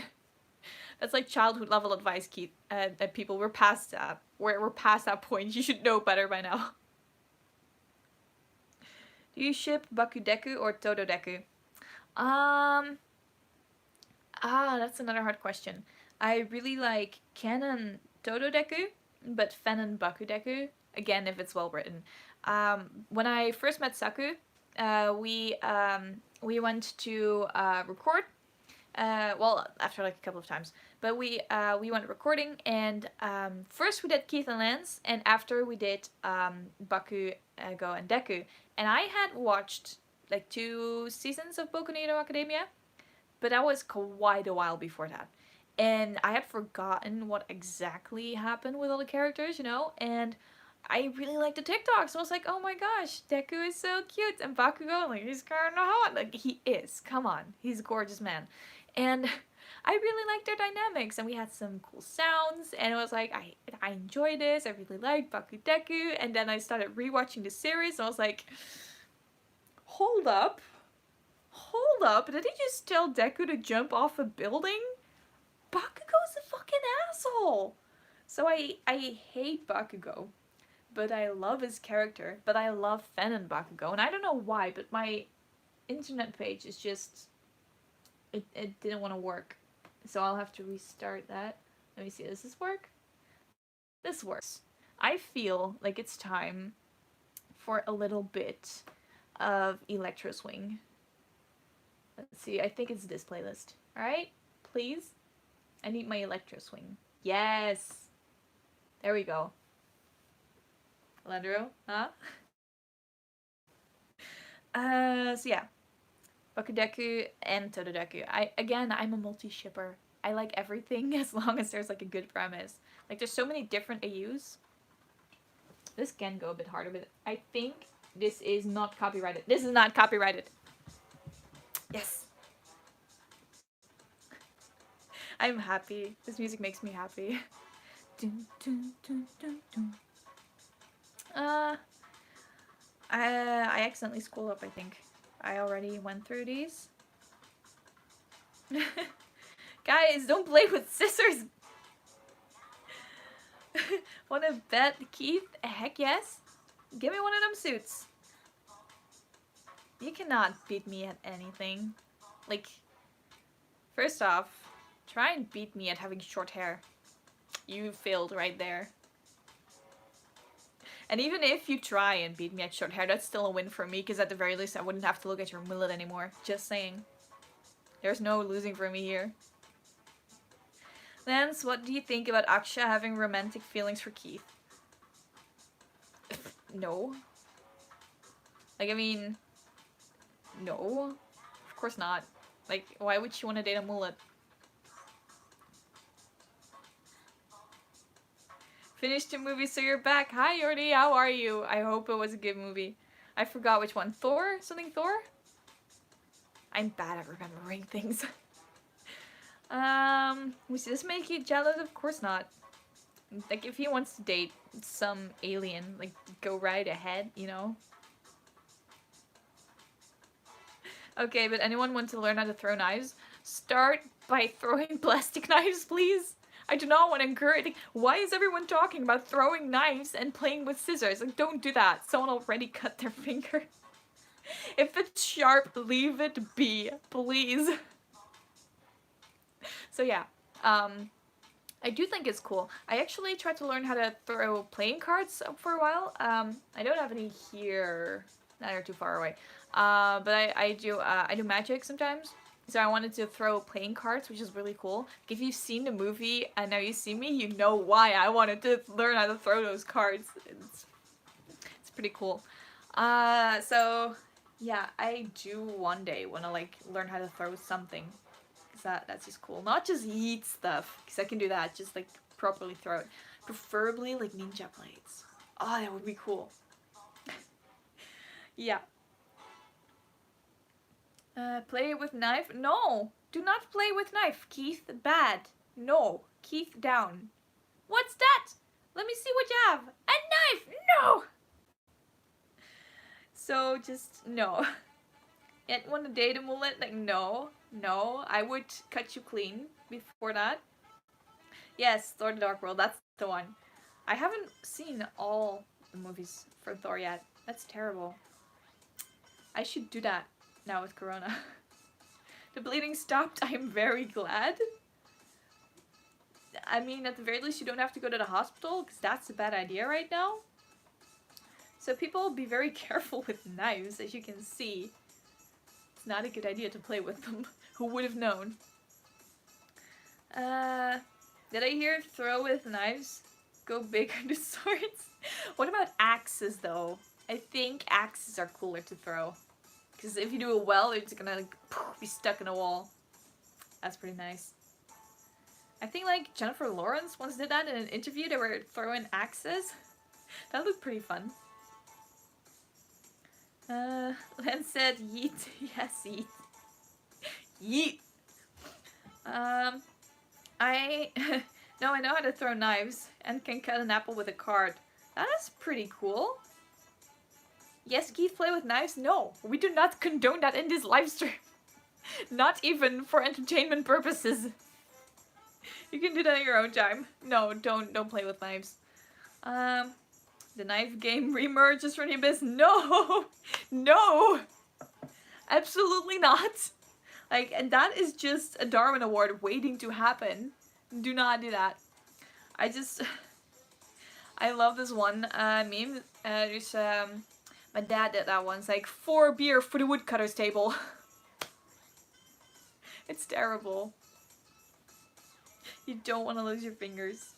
That's like childhood level advice, Keith. That people, we're past that. We're past that point. You should know better by now. Do you ship Bakudeku or Tododeku? That's another hard question. I really like Canon Tododeku, but Fanon Bakudeku. Again, if it's well written. When I first met Saku, we went to record. Well, after like a couple of times, but we went recording, and first we did Keith and Lance, and after we did Bakugo and Deku, and I had watched like 2 seasons of Boku no Hero Academia, but that was quite a while before that, and I had forgotten what exactly happened with all the characters, you know, and I really liked the TikToks. So I was like, oh my gosh, Deku is so cute, and Bakugo, like, he's kinda hot. Like, he is. Come on, he's a gorgeous man. And I really liked their dynamics, and we had some cool sounds, and it was like, I enjoy this, I really like Bakudeku, and then I started rewatching the series, and I was like, hold up, did he just tell Deku to jump off a building? Bakugo's a fucking asshole! So I hate Bakugo, but I love his character, but I love Fanon Bakugo, and I don't know why, but my internet page is just... It didn't want to work. So I'll have to restart that. Let me see, does this work? This works. I feel like it's time for a little bit of Electro Swing. Let's see, I think it's this playlist. Alright? Please? I need my Electro Swing. Yes! There we go. Landro? Huh? So yeah. Bakudeku and Tododeku. I'm a multi-shipper. I like everything as long as there's like a good premise. Like there's so many different AUs. This can go a bit harder, but I think this is not copyrighted. This is not copyrighted. Yes. I'm happy. This music makes me happy. Dun, dun, dun, dun, dun. I accidentally scrolled up, I think. I already went through these. Guys, don't play with scissors! Wanna bet Keith? Heck yes. Give me one of them suits. You cannot beat me at anything. Like, first off, try and beat me at having short hair. You failed right there. And even if you try and beat me at short hair, that's still a win for me, because at the very least I wouldn't have to look at your mullet anymore. Just saying. There's no losing for me here. Lance, what do you think about Aksha having romantic feelings for Keith? No. Like, I mean... No. Of course not. Like, why would she want to date a mullet? Finished the movie, so you're back. Hi, Yordi, how are you? I hope it was a good movie. I forgot which one. Thor? Something Thor? I'm bad at remembering things. Does this make you jealous? Of course not. Like, if he wants to date some alien, like, go right ahead, you know? Okay, but anyone want to learn how to throw knives? Start by throwing plastic knives, please. I do not want to encourage. Like, why is everyone talking about throwing knives and playing with scissors? Like, don't do that. Someone already cut their finger. If it's sharp, leave it be, please. So yeah, I do think it's cool. I actually tried to learn how to throw playing cards for a while. I don't have any here. They're too far away. But I do magic sometimes. So I wanted to throw playing cards, which is really cool. If you've seen the movie and Now You See Me, you know why I wanted to learn how to throw those cards. It's pretty cool. So yeah, I do one day want to like learn how to throw something. Cause that's just cool. Not just yeet stuff, because I can do that. Just like properly throw it. Preferably like ninja blades. Oh, that would be cool. Yeah. Play with knife? No! Do not play with knife, Keith. Bad. No. Keith, down. What's that? Let me see what you have. A knife! No! So, just, no. Yet want to date a mullet? Like, no. No. I would cut you clean before that. Yes, Thor the Dark World. That's the one. I haven't seen all the movies for Thor yet. That's terrible. I should do that now with Corona. The bleeding stopped. I am very glad. I mean, at the very least, you don't have to go to the hospital, because that's a bad idea right now. So people be very careful with knives, as you can see. It's not a good idea to play with them. Who would have known? Did I hear throw with knives? Go big on the swords? What about axes, though? I think axes are cooler to throw. Because if you do it well, it's gonna like be stuck in a wall. That's pretty nice. I think like Jennifer Lawrence once did that in an interview. They were throwing axes. That looked pretty fun. Len said yeet. Yes, yeet. Yeet. No, I know how to throw knives and can cut an apple with a card. That is pretty cool. Yes, Keith, play with knives? No, we do not condone that in this live stream. Not even for entertainment purposes. You can do that at your own time. No, don't play with knives. The knife game remerges from the abyss. No! No! Absolutely not. Like, and that is just a Darwin Award waiting to happen. Do not do that. I love this one meme. There's my dad did that once, like 4 beer for the woodcutter's table. It's terrible. You don't want to lose your fingers.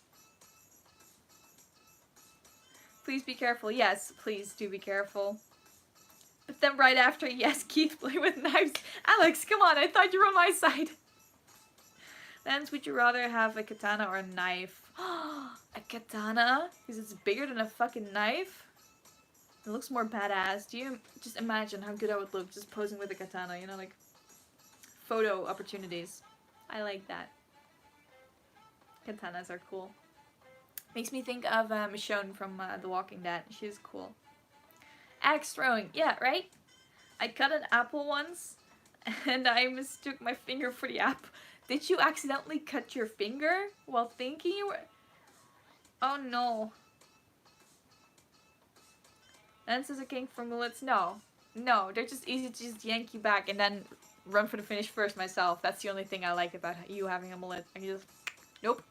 Please be careful. Yes, please do be careful. But then right after, yes, Keith, play with knives. Alex, come on, I thought you were on my side. Lance, would you rather have a katana or a knife? A katana? Because it's bigger than a fucking knife? It looks more badass. Do you just imagine how good I would look just posing with a katana, you know, like photo opportunities. I like that. Katanas are cool. Makes me think of Michonne from The Walking Dead. She's cool. Axe throwing. Yeah, right? I cut an apple once and I mistook my finger for the apple. Did you accidentally cut your finger while thinking you were... Oh no. Lance is a king for mullets? No. No, they're just easy to just yank you back and then run for the finish first myself. That's the only thing I like about you having a mullet. I can just... Nope.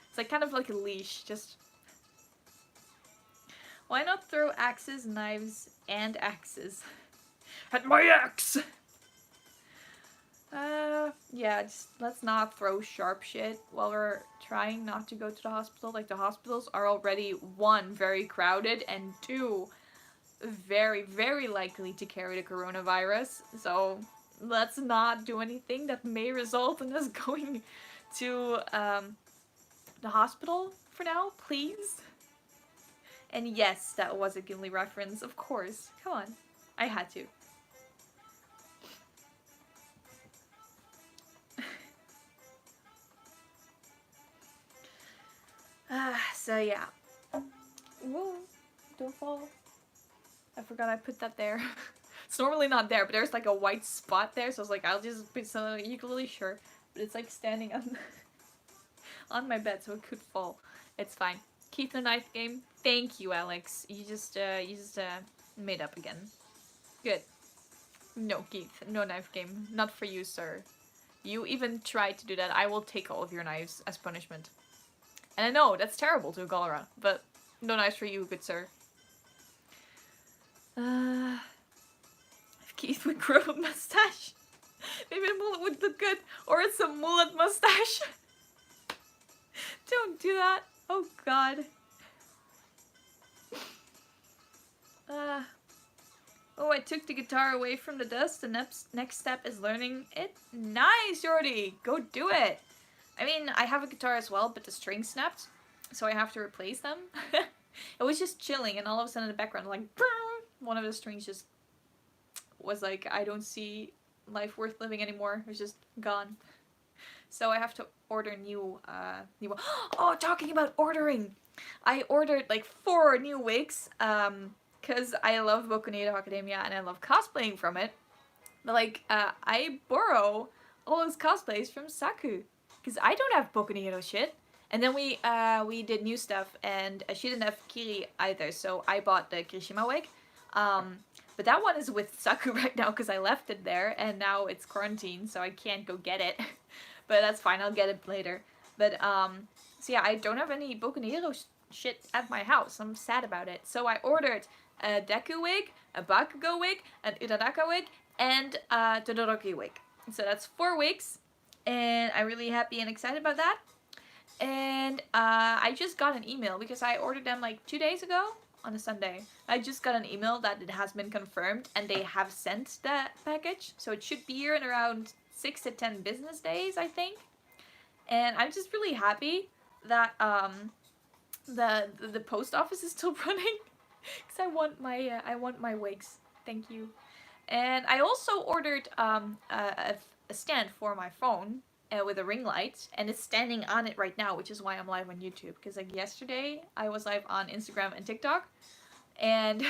It's like kind of like a leash, just... Why not throw axes, knives, and axes? At my axe! Yeah, just let's not throw sharp shit while we're trying not to go to the hospital. Like, the hospitals are already, 1, very crowded, and 2, very, very likely to carry the coronavirus. So, let's not do anything that may result in us going to, the hospital for now, please. And yes, that was a Gimli reference, of course. Come on. I had to. So yeah. Whoa, don't fall. I forgot I put that there. It's normally not there, but there's like a white spot there, so I was like, I'll just put something on the ukulele, sure. But it's like standing on, on my bed, so it could fall. It's fine. Keith, the knife game. Thank you, Alex. You just made up again. Good. No, Keith, no knife game. Not for you, sir. You even tried to do that. I will take all of your knives as punishment. And I know, that's terrible to a Galra, but no knives for you, good sir. If Keith would grow a mustache. Maybe the mullet would look good. Or it's a mullet mustache. Don't do that. Oh god. Oh, I took the guitar away from the dust. The next step is learning it. Nice, Jordy! Go do it! I mean, I have a guitar as well, but the string snapped. So I have to replace them. It was just chilling, and all of a sudden in the background, like, one of the strings just was like, I don't see life worth living anymore. It was just gone. So I have to order new Oh, talking about ordering! I ordered like 4 new wigs, because I love Boku no Hero Academia and I love cosplaying from it. But like, I borrow all those cosplays from Saku, because I don't have Boku no Hero shit. And then we did new stuff, and she didn't have Kiri either, so I bought the Kirishima wig. But that one is with Saku right now because I left it there, and now it's quarantine, so I can't go get it. But that's fine, I'll get it later. But, so yeah, I don't have any Boku no Hero shit at my house. I'm sad about it. So I ordered a Deku wig, a Bakugo wig, an Uraraka wig, and a Todoroki wig. So that's 4 wigs, and I'm really happy and excited about that. And I just got an email because I ordered them like 2 days ago on a Sunday. I just got an email that it has been confirmed and they have sent the package. So it should be here in around 6 to 10 business days, I think. And I'm just really happy that the post office is still running because I want my wigs. Thank you. And I also ordered a stand for my phone. With a ring light, and it's standing on it right now, which is why I'm live on YouTube, because like yesterday I was live on Instagram and TikTok, and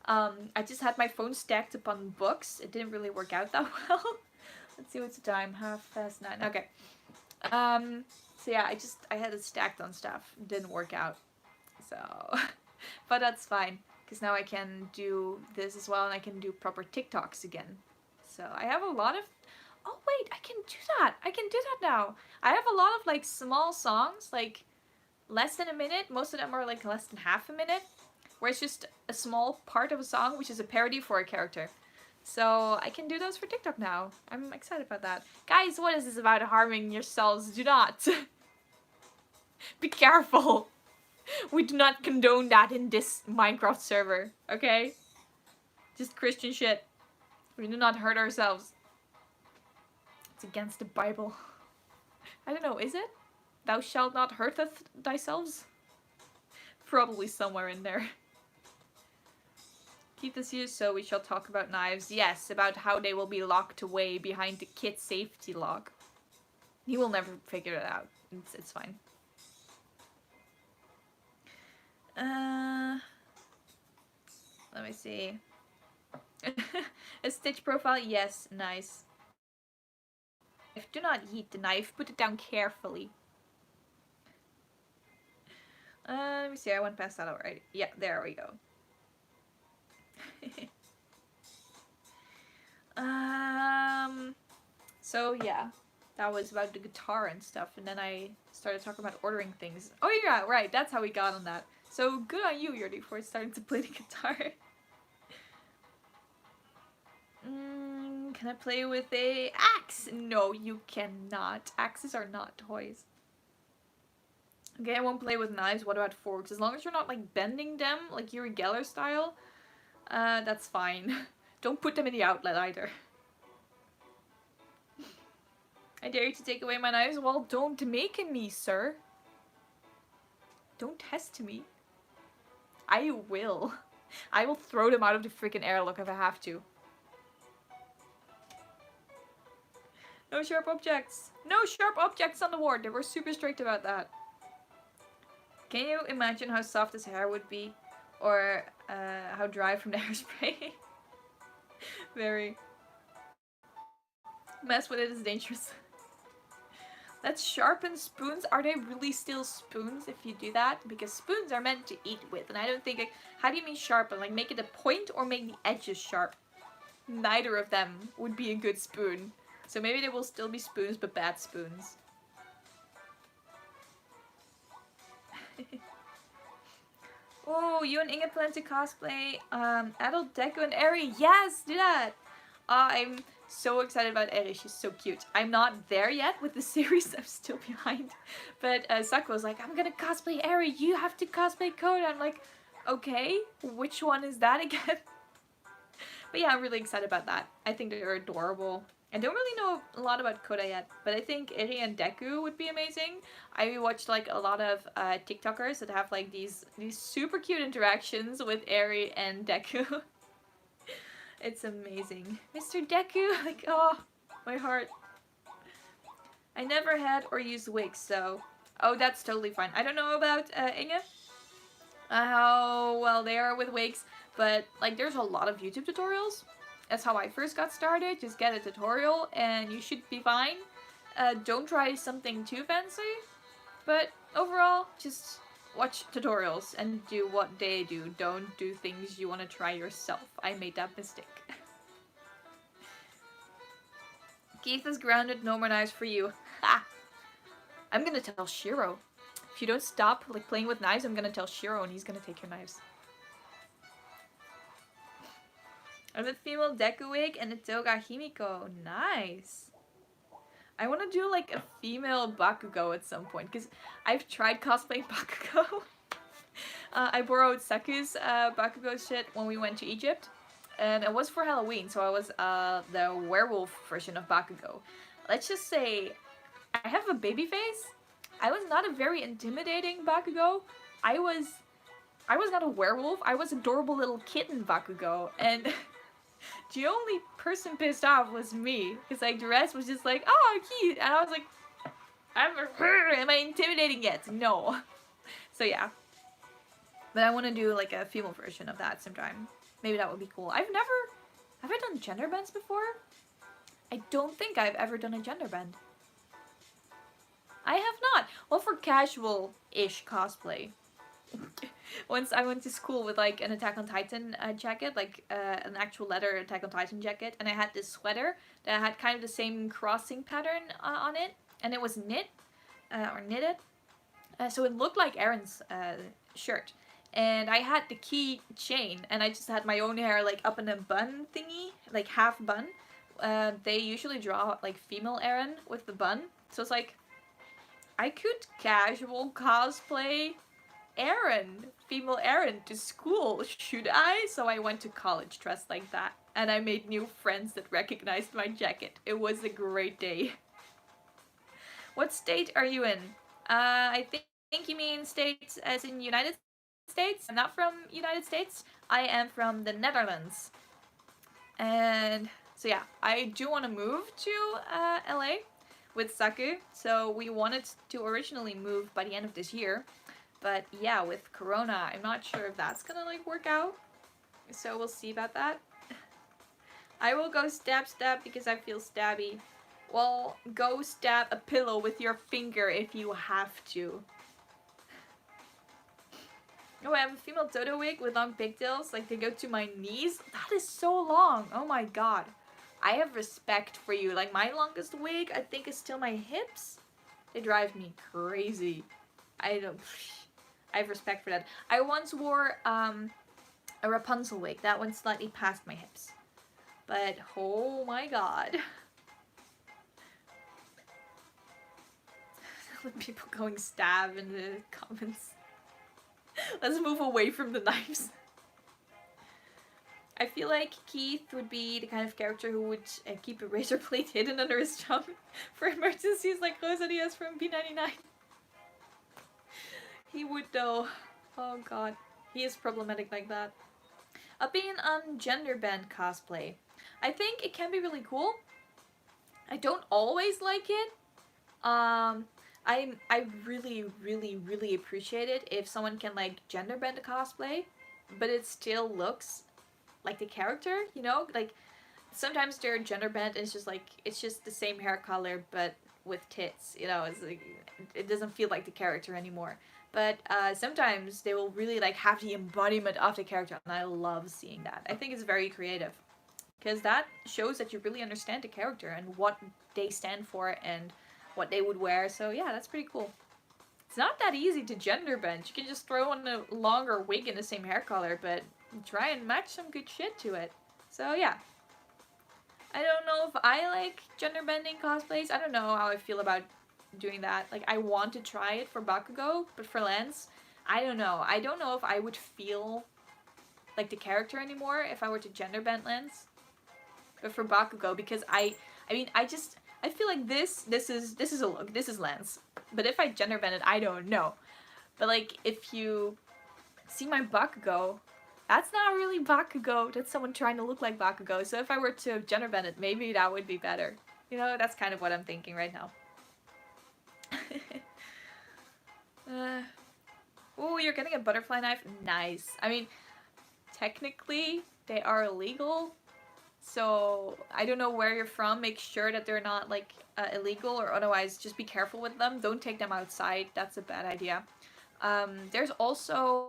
I just had my phone stacked upon books. It didn't really work out that well. Let's see what's the time, 9:30. Okay. So yeah, I had it stacked on stuff. It didn't work out, so but that's fine, because now I can do this as well, and I can do proper TikToks again. So I have a lot of oh wait, I can do that! I can do that now! I have a lot of like small songs, like less than a minute. Most of them are like less than half a minute, where it's just a small part of a song, which is a parody for a character. So I can do those for TikTok now. I'm excited about that. Guys, what is this about harming yourselves? Do not! Be careful! We do not condone that in this Minecraft server, okay? Just Christian shit. We do not hurt ourselves. It's against the Bible. I don't know, is it? Thou shalt not hurteth thyself? Probably somewhere in there. Keep this here so we shall talk about knives. Yes, about how they will be locked away behind the kit safety lock. He will never figure it out. It's fine. Let me see. A Stitch profile? Yes, nice. Do not eat the knife. Put it down carefully. Let me see. I went past that already. Yeah, there we go. So yeah, that was about the guitar and stuff, and then I started talking about ordering things. Oh yeah, right. That's how we got on that. So good on you, Yuri, for starting to play the guitar. Can I play with a axe? No, you cannot. Axes are not toys. Okay, I won't play with knives. What about forks? As long as you're not like bending them, like Yuri Geller style, that's fine. Don't put them in the outlet either. I dare you to take away my knives? Well, don't make me, sir. Don't test me. I will. I will throw them out of the freaking airlock if I have to. No sharp objects. No sharp objects on the ward. They were super strict about that. Can you imagine how soft his hair would be? Or how dry from the hairspray? Very. Mess with it is dangerous. Let's sharpen spoons. Are they really still spoons if you do that? Because spoons are meant to eat with. And I don't think... Like, how do you mean sharpen? Like make it a point or make the edges sharp? Neither of them would be a good spoon. So maybe they will still be spoons, but bad spoons. Oh, you and Inge plan to cosplay Adult Deku and Eri. Yes, do that. I'm So excited about Eri. She's so cute. I'm not there yet with the series. I'm still behind. But Sakura was like, I'm gonna cosplay Eri. You have to cosplay Koda. I'm like, okay, which one is that again? But yeah, I'm really excited about that. I think they're adorable. I don't really know a lot about Koda yet, but I think Eri and Deku would be amazing. I watched like a lot of TikTokers that have like these super cute interactions with Eri and Deku. It's amazing. Mr. Deku, like, oh, my heart. I never had or used wigs, so... Oh, that's totally fine. I don't know about Inge, how well they are with wigs, but like there's a lot of YouTube tutorials. That's how I first got started. Just get a tutorial and you should be fine. Don't try something too fancy, but overall, just watch tutorials and do what they do. Don't do things you want to try yourself. I made that mistake. Keith is grounded, no more knives for you. Ha! I'm gonna tell Shiro. If you don't stop like playing with knives, I'm gonna tell Shiro and he's gonna take your knives. I'm a female Deku wig and a Toga Himiko. Nice. I want to do like a female Bakugo at some point because I've tried cosplaying Bakugo. I borrowed Saku's Bakugo shit when we went to Egypt. And it was for Halloween, so I was the werewolf version of Bakugo. Let's just say, I have a baby face. I was not a very intimidating Bakugo. I was not a werewolf. I was adorable little kitten Bakugo, and the only person pissed off was me. Because like the rest was just like, oh, cute, and I was like, am I intimidating yet? No. So yeah. But I want to do like a female version of that sometime. Maybe that would be cool. Have I done gender bends before? I don't think I've ever done a gender bend. I have not. Well, for casual-ish cosplay. Once I went to school with like an Attack on Titan jacket, like an actual leather Attack on Titan jacket, and I had this sweater that had kind of the same crossing pattern on it, and it was knit, or knitted. So it looked like Aaron's shirt. And I had the key chain, and I just had my own hair like up in a bun thingy, like half bun. They usually draw like female Eren with the bun, so it's like I could casual cosplay Eren, female Eren, to school, should I? So I went to college dressed like that, and I made new friends that recognized my jacket. It was a great day. What state are you in? I think you mean states as in United States. I'm not from United States. I am from the Netherlands. And so yeah, I do want to move to LA with Saku. So we wanted to originally move by the end of this year. But yeah, with Corona, I'm not sure if that's gonna like work out. So we'll see about that. I will go stab because I feel stabby. Well, go stab a pillow with your finger if you have to. Oh, I have a female dodo wig with long pigtails, like they go to my knees. That is so long. Oh my god. I have respect for you. Like my longest wig, I think, is still my hips. They drive me crazy. I have respect for that. I once wore a Rapunzel wig. That one's slightly past my hips. But oh my god. People going stab in the comments. Let's move away from the knives. I feel like Keith would be the kind of character who would keep a razor blade hidden under his tongue for emergencies like Rosa Diaz from B99. He would though. Oh god. He is problematic like that. Opinion on gender bend cosplay. I think it can be really cool. I don't always like it. I really appreciate it if someone can like gender bend a cosplay, but it still looks like the character, you know? Like sometimes they're gender bent and it's just the same hair color but with tits, you know? It's like it doesn't feel like the character anymore. But sometimes they will really like have the embodiment of the character, and I love seeing that. I think it's very creative because that shows that you really understand the character and what they stand for and what they would wear. So yeah, that's pretty cool. It's not that easy to gender bend. You can just throw on a longer wig in the same hair color, but try and match some good shit to it. So yeah. I don't know if I like gender bending cosplays. I don't know how I feel about doing that. Like, I want to try it for Bakugo, but for Lance, I don't know. I don't know if I would feel like the character anymore if I were to gender bend Lance. But for Bakugo, because I mean, I feel like this is a look. This is Lance. But if I gender bend it, I don't know. But like, if you see my Bakugo, that's not really Bakugo. That's someone trying to look like Bakugo. So if I were to gender bend it, maybe that would be better. You know, that's kind of what I'm thinking right now. Oh, you're getting a butterfly knife? Nice. I mean, technically, they are illegal. So I don't know where you're from. Make sure that they're not like illegal, or otherwise just be careful with them. Don't take them outside. That's a bad idea. There's also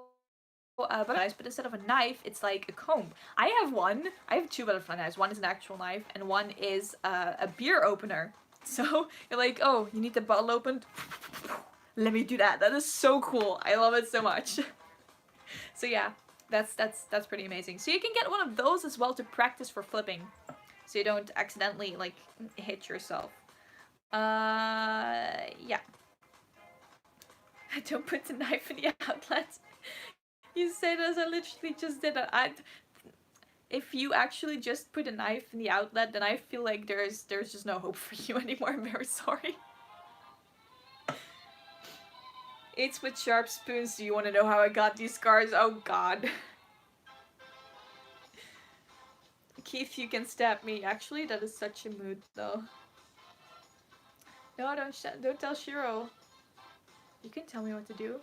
butterflies, but instead of a knife, it's like a comb. I have one. I have two butterfly knives. One is an actual knife, and one is a beer opener. So you're like, oh, you need the bottle opened? Let me do that. That is so cool. I love it so much. So yeah, that's pretty amazing. So you can get one of those as well to practice for flipping, so you don't accidentally like hit yourself. Yeah. Don't put the knife in the outlet. You said as I literally just did that. If you actually just put a knife in the outlet, then I feel like there's just no hope for you anymore. I'm very sorry. It's with sharp spoons. Do you want to know how I got these scars? Oh god. Keith, you can stab me. Actually, that is such a mood, though. No, don't tell Shiro. You can tell me what to do.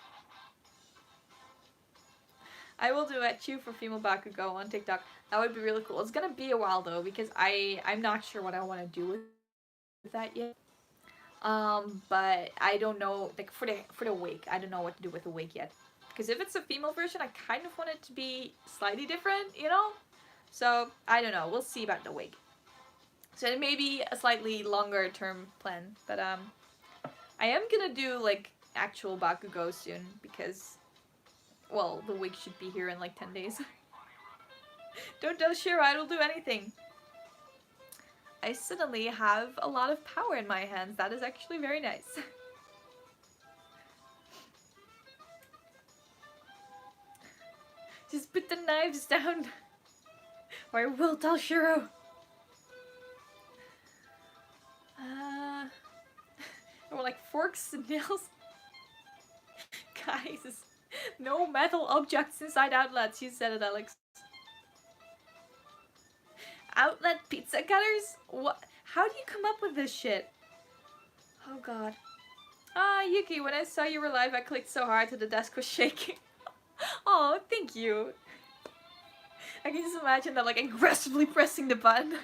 I will duet you for female Bakugo on TikTok. That would be really cool. It's gonna be a while though, because I'm not sure what I want to do with that yet. But I don't know, like for the wig, I don't know what to do with the wig yet. Because if it's a female version, I kind of want it to be slightly different, you know? So I don't know. We'll see about the wig. So it may be a slightly longer term plan, but I am gonna do like actual Bakugo soon because, well, the wig should be here in like 10 days. Don't tell Shiro, I will do anything. I suddenly have a lot of power in my hands. That is actually very nice. Just put the knives down, or I will tell Shiro. Or like forks and nails. Guys, no metal objects inside outlets. You said it, Alex. Outlet pizza cutters? What? How do you come up with this shit? Oh god. Ah, Yuki, when I saw you were live, I clicked so hard that the desk was shaking. Oh, thank you. I can just imagine that, like, aggressively pressing the button.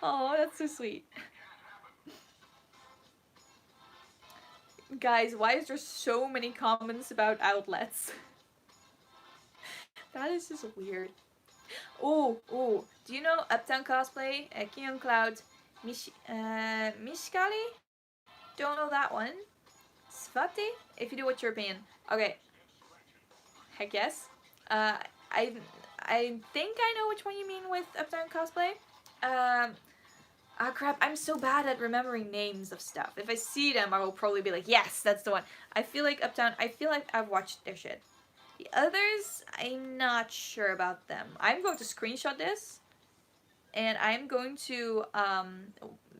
Oh, that's so sweet. Guys, why is there so many comments about outlets? That is just weird. Oh, do you know Uptown Cosplay? Kion Cloud, Mishkali? Don't know that one. Svati? If you do, what's your opinion? Okay. Heck yes. I think I know which one you mean with Uptown Cosplay. Ah crap, I'm so bad at remembering names of stuff. If I see them, I will probably be like, yes, that's the one. I feel like Uptown, I feel like I've watched their shit. The others, I'm not sure about them. I'm going to screenshot this, and I'm going to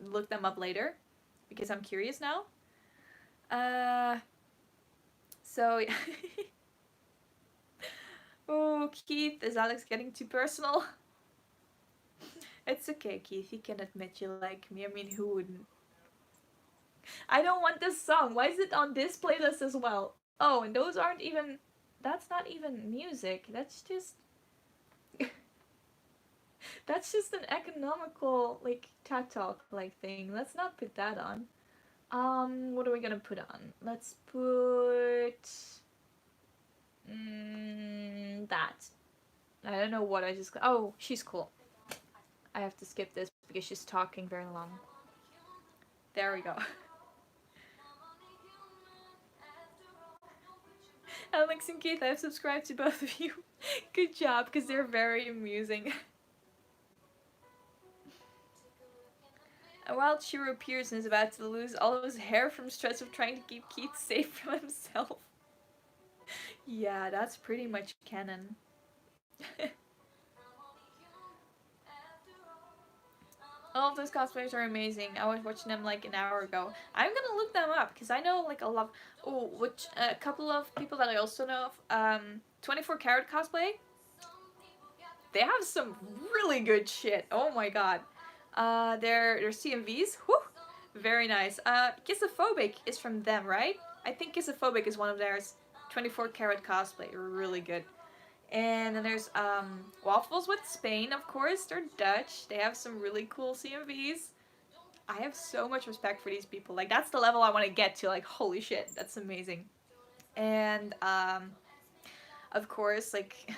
look them up later, because I'm curious now. So, oh, Keith, is Alex getting too personal? It's okay, Keith, you can admit you like me. I mean, who wouldn't? I don't want this song. Why is it on this playlist as well? Oh, and those aren't even... That's not even music. That's just... That's just an economical, like, TED Talk, like, thing. Let's not put that on. What are we gonna put on? Let's put... that. I don't know what I just... Oh, she's cool. I have to skip this because she's talking very long. There we go. Alex and Keith, I've subscribed to both of you. Good job, because they're very amusing. While Chiro Pearson is about to lose all of his hair from stress of trying to keep Keith safe from himself. Yeah, that's pretty much canon. All of those cosplayers are amazing. I was watching them like an hour ago. I'm gonna look them up because I know like a lot. Oh, which a couple of people that I also know of. 24 Karat cosplay. They have some really good shit. Oh my god. Their CMVs. Whew, very nice. Kissophobic is from them, right? I think Kissophobic is one of theirs. 24 Karat cosplay, really good. And then there's Waffles with Spain, of course. They're Dutch. They have some really cool CMVs. I have so much respect for these people. Like, that's the level I want to get to. Like, holy shit, that's amazing. And of course, like,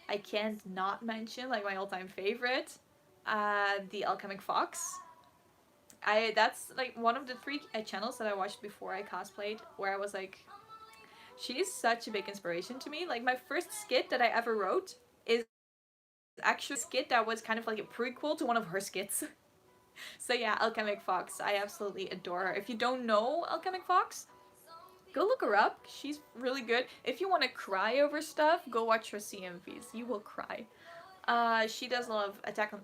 I can't not mention like my all-time favorite, the Alchemic Fox. That's like one of the 3 channels that I watched before I cosplayed, where I was like, she is such a big inspiration to me. Like, my first skit that I ever wrote is actually a skit that was kind of like a prequel to one of her skits. So yeah, Alchemic Fox, I absolutely adore her. If you don't know Alchemic Fox, go look her up. She's really good. If you want to cry over stuff, go watch her CMVs. You will cry. She does a lot of Attack on...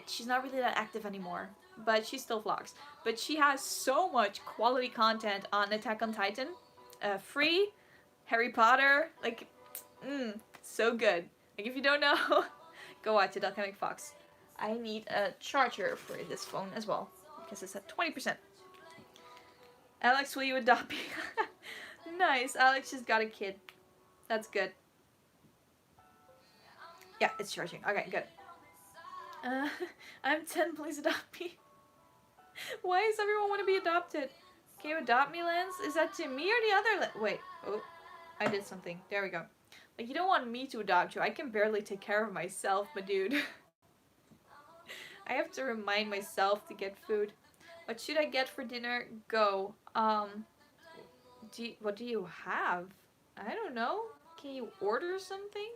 She's not really that active anymore, but she still vlogs. But she has so much quality content on Attack on Titan. Free, Harry Potter, like, so good. Like, if you don't know, go watch it, Alchemic Fox. I need a charger for this phone as well, because it's at 20%. Alex, will you adopt me? Nice, Alex just got a kid. That's good. Yeah, it's charging. Okay, good. I'm 10, please adopt me. Why does everyone want to be adopted? Can you adopt me, Lance? Is that to me or the other Wait, oh, I did something. There we go. Like, you don't want me to adopt you. I can barely take care of myself, my dude. I have to remind myself to get food. What should I get for dinner? Go. What do you have? I don't know. Can you order something?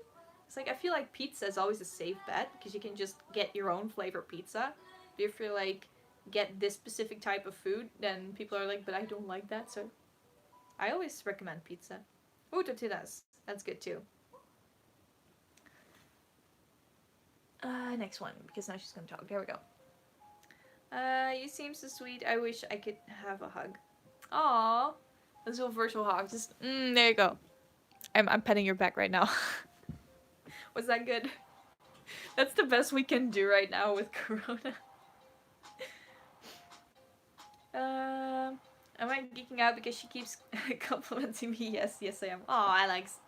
It's like, I feel like pizza is always a safe bet, because you can just get your own flavor pizza. But if you're like, get this specific type of food, then people are like, but I don't like that, so I always recommend pizza. Ooh, tortillas. That's good too. Next one, because now she's gonna talk. There we go. You seem so sweet. I wish I could have a hug. Aww. This little virtual hug. Just, there you go. I'm petting your back right now. Was that good? That's the best we can do right now with Corona. Am I geeking out because she keeps complimenting me? Yes, I am. Aw, Alex.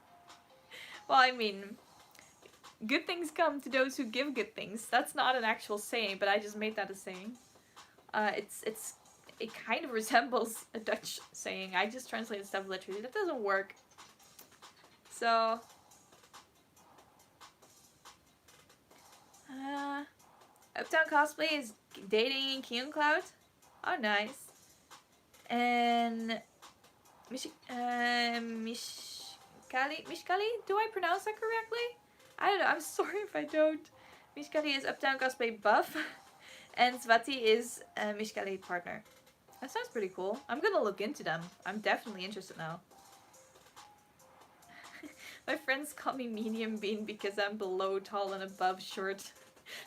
Well, I mean, good things come to those who give good things. That's not an actual saying, but I just made that a saying. It kind of resembles a Dutch saying. I just translated stuff literally. That doesn't work. So, Uptown Cosplay is dating Keon Cloud. Oh, nice. And Mishkali? Do I pronounce that correctly? I don't know. I'm sorry if I don't. Mishkali is Uptown Cosplay buff, and Swati is Mishkali partner. That sounds pretty cool. I'm gonna look into them. I'm definitely interested now. My friends call me medium bean because I'm below tall and above short.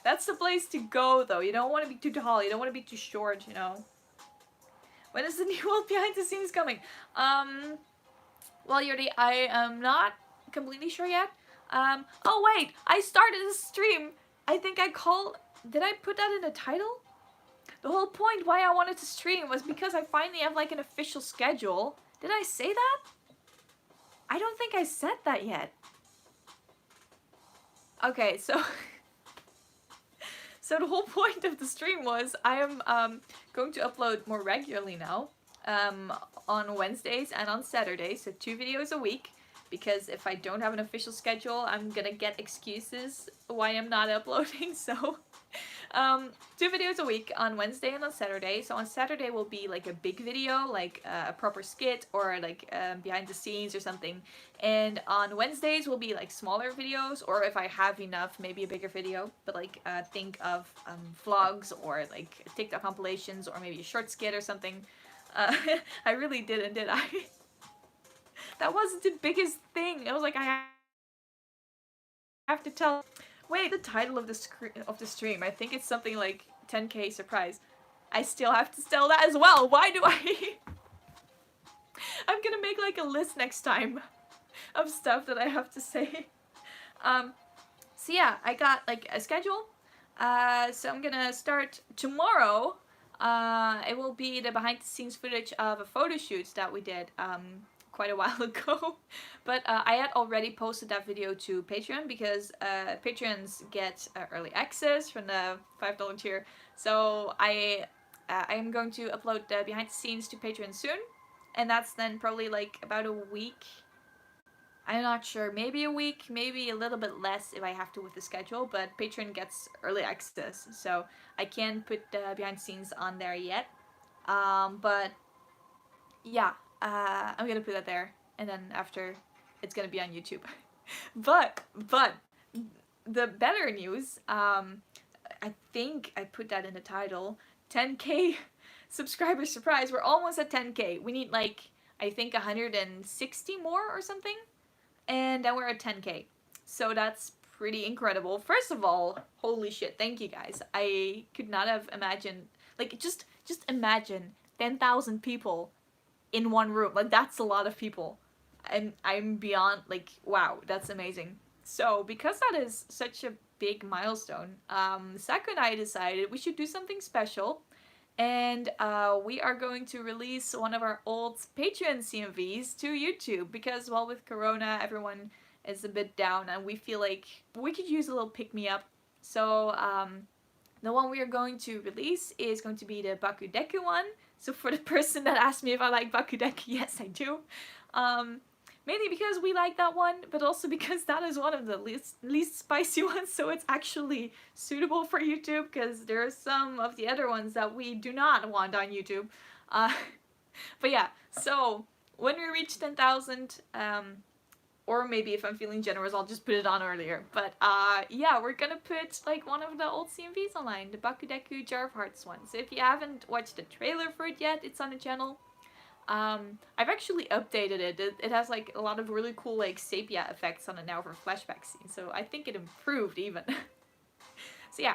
That's the place to go, though. You don't want to be too tall. You don't want to be too short, you know. When is the new world behind the scenes coming? Well, Yuri, I am not completely sure yet. Oh wait, I started a stream. I think did I put that in the title? The whole point why I wanted to stream was because I finally have like an official schedule. Did I say that? I don't think I said that yet. Okay, so so the whole point of the stream was I am going to upload more regularly now, on Wednesdays and on Saturdays, so 2 videos a week. because if I don't have an official schedule, I'm gonna get excuses why I'm not uploading. So 2 videos a week on Wednesday and on Saturday. So on Saturday will be like a big video, like a proper skit or like behind the scenes or something. And on Wednesdays will be like smaller videos, or if I have enough, maybe a bigger video. But like think of vlogs or like TikTok compilations or maybe a short skit or something. I really didn't, did I? That wasn't the biggest thing. It was like I have to tell. Wait, the title of the stream. I think it's something like 10K surprise. I still have to tell that as well. Why do I? I'm gonna make like a list next time of stuff that I have to say. So yeah, I got like a schedule. So I'm gonna start tomorrow. It will be the behind the scenes footage of a photo shoot that we did quite a while ago. But I had already posted that video to Patreon because patrons get early access from the $5 tier. So I am going to upload the behind the scenes to Patreon soon. And that's then probably like about a week. I'm not sure, maybe a week, maybe a little bit less if I have to with the schedule, but Patreon gets early access, so I can't put the behind the scenes on there yet. But yeah, I'm gonna put that there, and then after, it's gonna be on YouTube. but the better news, I think I put that in the title, 10K subscriber surprise. We're almost at 10K. We need like, I think 160 more or something. And then we're at 10K. So that's pretty incredible. First of all, holy shit, thank you guys. I could not have imagined, like, just imagine 10,000 people in one room. Like, that's a lot of people. And I'm beyond, like, wow, that's amazing. So, because that is such a big milestone, Sako and I decided we should do something special. And we are going to release one of our old Patreon CMVs to YouTube because, well, with Corona, everyone is a bit down and we feel like we could use a little pick-me-up. So the one we are going to release is going to be the Bakudeku one. So for the person that asked me if I like Bakudeku, yes, I do. Mainly because we like that one, but also because that is one of the least spicy ones, so it's actually suitable for YouTube, because there are some of the other ones that we do not want on YouTube. But yeah, so when we reach 10,000, or maybe if I'm feeling generous, I'll just put it on earlier. But yeah, we're gonna put like one of the old CMVs online, the Bakudeku Jar of Hearts one. So if you haven't watched the trailer for it yet, it's on the channel. I've actually updated it. It has like a lot of really cool like sepia effects on it now for flashback scenes, so I think it improved even. So yeah.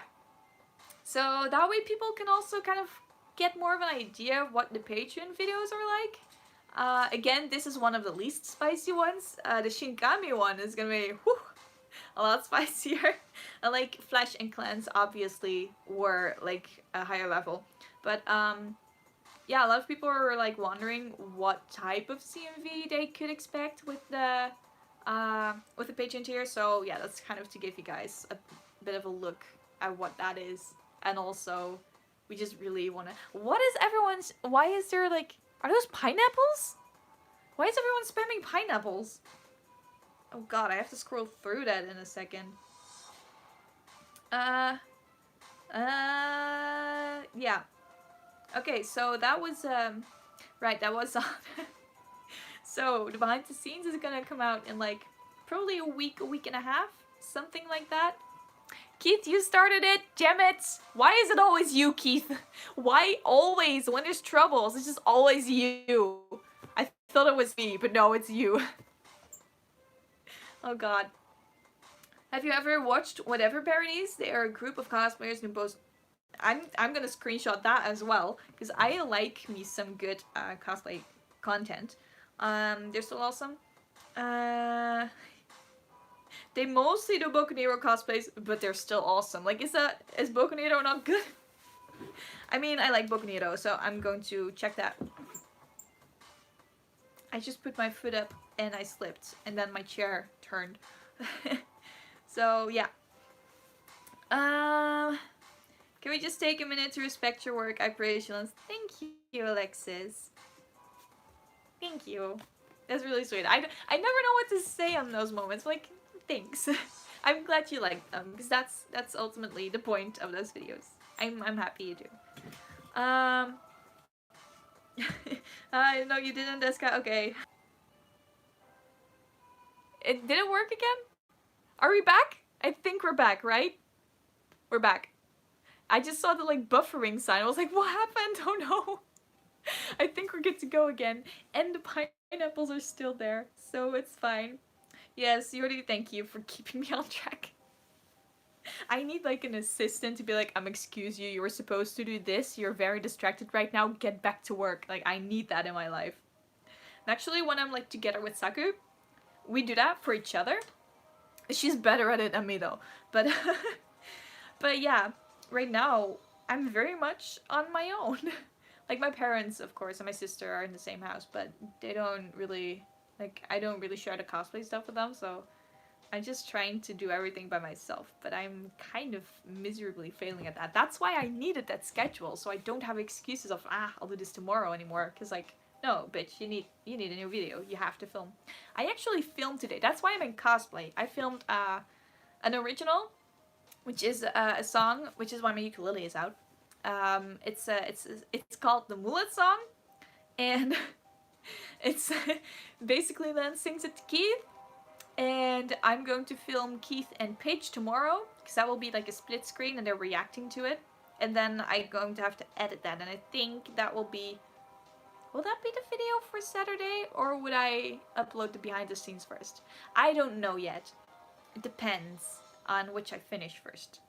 So that way people can also kind of get more of an idea of what the Patreon videos are like. Again, this is one of the least spicy ones. The Shinkami one is gonna be a lot spicier. And like Flash and Clans obviously were like a higher level. But yeah, a lot of people are like wondering what type of CMV they could expect with the Patreon tier. So yeah, that's kind of to give you guys a bit of a look at what that is. And also, we just really want to... What is everyone's... Why is there like... Are those pineapples? Why is everyone spamming pineapples? Oh god, I have to scroll through that in a second. Yeah. Okay, so that was, right, that was on. So, the behind the scenes is gonna come out in, like, probably a week and a half, something like that. Keith, you started it, damn it! Why is it always you, Keith? Why always, when there's troubles, it's just always you? I thought it was me, but no, it's you. Oh god. Have you ever watched Whatever Parodies? They are a group of cosplayers who post... I'm gonna screenshot that as well, because I like me some good cosplay content. They're still awesome. They mostly do Boku no Hero cosplays, but they're still awesome. Like, is Boku no Hero not good? I mean, I like Boku no Hero, so I'm going to check that. I just put my foot up and I slipped, and then my chair turned. So, yeah. Can we just take a minute to respect your work? I praise you. Thank you, Alexis. Thank you. That's really sweet. I never know what to say on those moments. Like, thanks. I'm glad you like them because that's ultimately the point of those videos. I'm happy you do. No, you didn't, Deska. Okay. It did it work again? Are we back? I think we're back, right? We're back. I just saw the like buffering sign. I was like, what happened? Oh no. I think we're good to go again. And the pineapples are still there, so it's fine. Yes, Yuri, thank you for keeping me on track. I need like an assistant to be like, excuse you, you were supposed to do this, you're very distracted right now, get back to work. Like, I need that in my life. And actually, when I'm like together with Saku, we do that for each other. She's better at it than me though. But, but yeah, right now, I'm very much on my own. Like, my parents, of course, and my sister are in the same house, but they don't really, like, I don't really share the cosplay stuff with them, so I'm just trying to do everything by myself, but I'm kind of miserably failing at that. That's why I needed that schedule, so I don't have excuses of, I'll do this tomorrow anymore, because, like, no, bitch, you need a new video. You have to film. I actually filmed today. That's why I'm in cosplay. I filmed an original, which is a song, which is why my ukulele is out. It's called the Mullet Song, and it's basically then sings it to Keith. And I'm going to film Keith and Paige tomorrow, because that will be like a split screen and they're reacting to it. And then I'm going to have to edit that, and I think that will be... Will that be the video for Saturday, or would I upload the behind the scenes first? I don't know yet. It depends on which I finish first.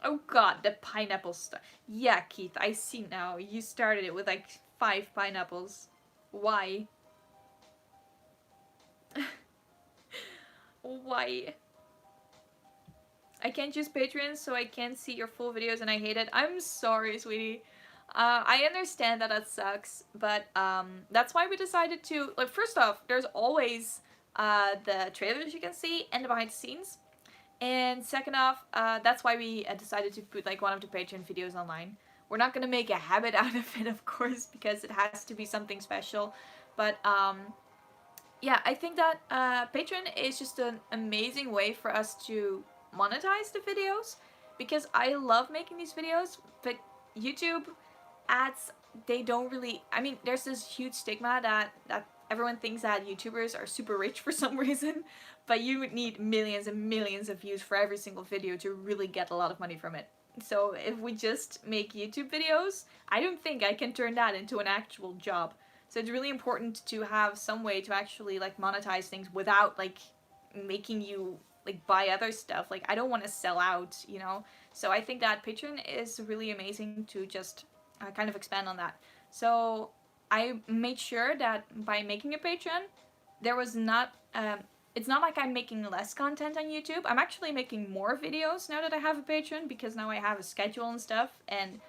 Oh god, the pineapple stuff. Yeah, Keith, I see now. You started it with like 5 pineapples. Why? Why? I can't use Patreon, so I can't see your full videos and I hate it. I'm sorry, sweetie. I understand that sucks, but that's why we decided to... Like, first off, there's always the trailers you can see and the behind the scenes. And second off, that's why we decided to put like one of the Patreon videos online. We're not gonna make a habit out of it, of course, because it has to be something special. But yeah, I think that Patreon is just an amazing way for us to monetize the videos, because I love making these videos, but YouTube ads, they don't really... I mean, there's this huge stigma that everyone thinks that YouTubers are super rich for some reason, but you would need millions and millions of views for every single video to really get a lot of money from it. So if we just make YouTube videos, I don't think I can turn that into an actual job. So it's really important to have some way to actually like monetize things without like making you like buy other stuff. Like, I don't want to sell out, you know? So I think that Patreon is really amazing to just kind of expand on that. So I made sure that by making a Patreon, there was not... it's not like I'm making less content on YouTube. I'm actually making more videos now that I have a Patreon, because now I have a schedule and stuff, and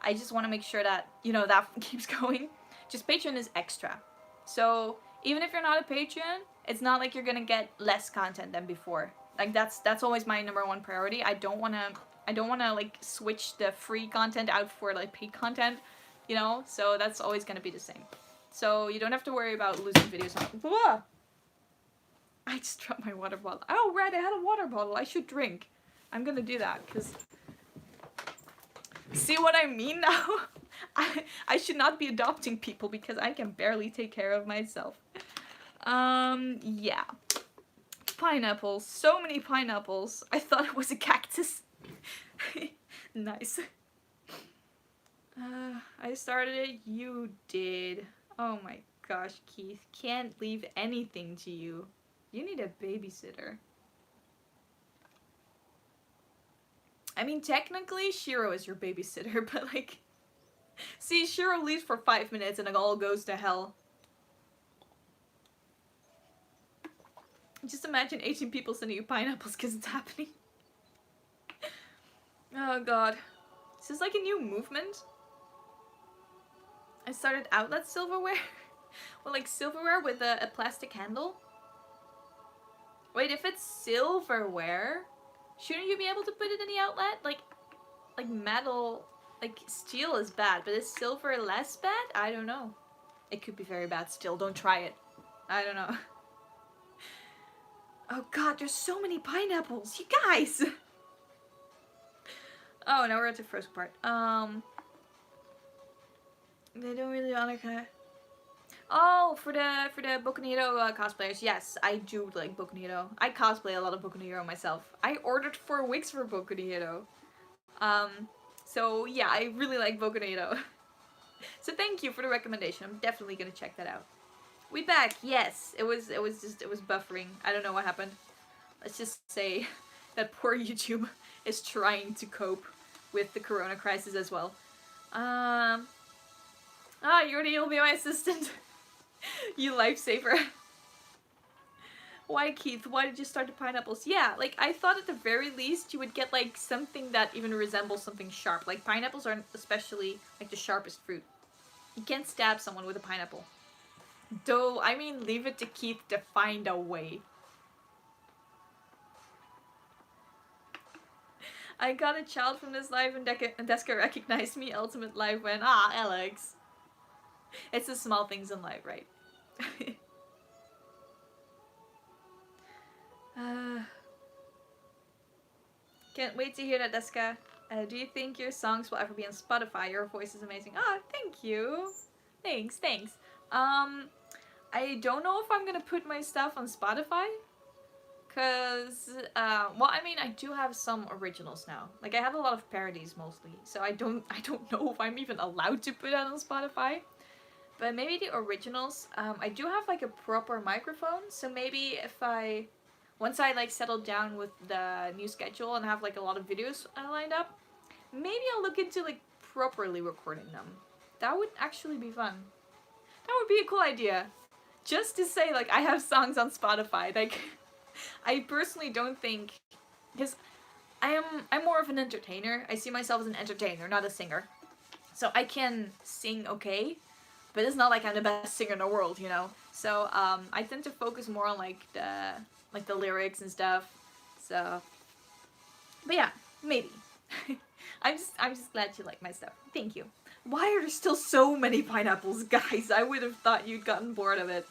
I just want to make sure that, you know, that keeps going. Just Patreon is extra. So even if you're not a Patreon, it's not like you're gonna get less content than before. Like, that's always my #1 priority. I don't wanna like switch the free content out for like paid content, you know? So that's always gonna be the same. So you don't have to worry about losing videos on... Whoa! I just dropped my water bottle. Oh, right, I had a water bottle. I should drink. I'm gonna do that, because... See what I mean now? I should not be adopting people, because I can barely take care of myself. Yeah. Pineapples. So many pineapples. I thought it was a cactus. Nice. I started it. You did. Oh my gosh, Keith. Can't leave anything to you. You need a babysitter. I mean, technically, Shiro is your babysitter, but like... See, Shiro leaves for 5 minutes and it all goes to hell. Just imagine 18 people sending you pineapples because it's happening. Oh god. Is this like a new movement? I started outlet silverware? Well, like silverware with a plastic handle? Wait, if it's silverware, shouldn't you be able to put it in the outlet? Like metal, like steel is bad, but is silver less bad? I don't know. It could be very bad still, don't try it. I don't know. Oh god, there's so many pineapples. You guys! Oh, now we're at the first part. They don't really honor her. Oh, for the Boku no Hero cosplayers, yes, I do like Boku no Hero. I cosplay a lot of Boku no Hero myself. I ordered 4 wigs for Boku no Hero. So yeah, I really like Boku no Hero. So thank you for the recommendation. I'm definitely gonna check that out. We back, yes. It was buffering. I don't know what happened. Let's just say that poor YouTube is trying to cope with the corona crisis as well. Yordi, you'll be my assistant. You lifesaver. Why, Keith? Why did you start the pineapples? Yeah, like, I thought at the very least you would get, like, something that even resembles something sharp. Like, pineapples aren't especially, like, the sharpest fruit. You can't stab someone with a pineapple. Though, I mean, leave it to Keith to find a way. I got a child from this live and Deska recognized me. Ultimate live win. Ah, Alex. It's the small things in life, right? Can't wait to hear that, Deska. Do you think your songs will ever be on Spotify? Your voice is amazing. Ah, thank you. Thanks. I don't know if I'm gonna put my stuff on Spotify. Cause, well, I mean, I do have some originals now. Like, I have a lot of parodies mostly, so I don't know if I'm even allowed to put that on Spotify. But maybe the originals. I do have like a proper microphone, so maybe if once I like settle down with the new schedule and have like a lot of videos lined up, maybe I'll look into like properly recording them. That would actually be fun. That would be a cool idea. Just to say like I have songs on Spotify. Like, I personally don't think, because I'm more of an entertainer. I see myself as an entertainer, not a singer. So I can sing okay, but it's not like I'm the best singer in the world, you know. So I tend to focus more on like the lyrics and stuff. So, but yeah, maybe. I'm just glad you like my stuff. Thank you. Why are there still so many pineapples, guys? I would have thought you'd gotten bored of it.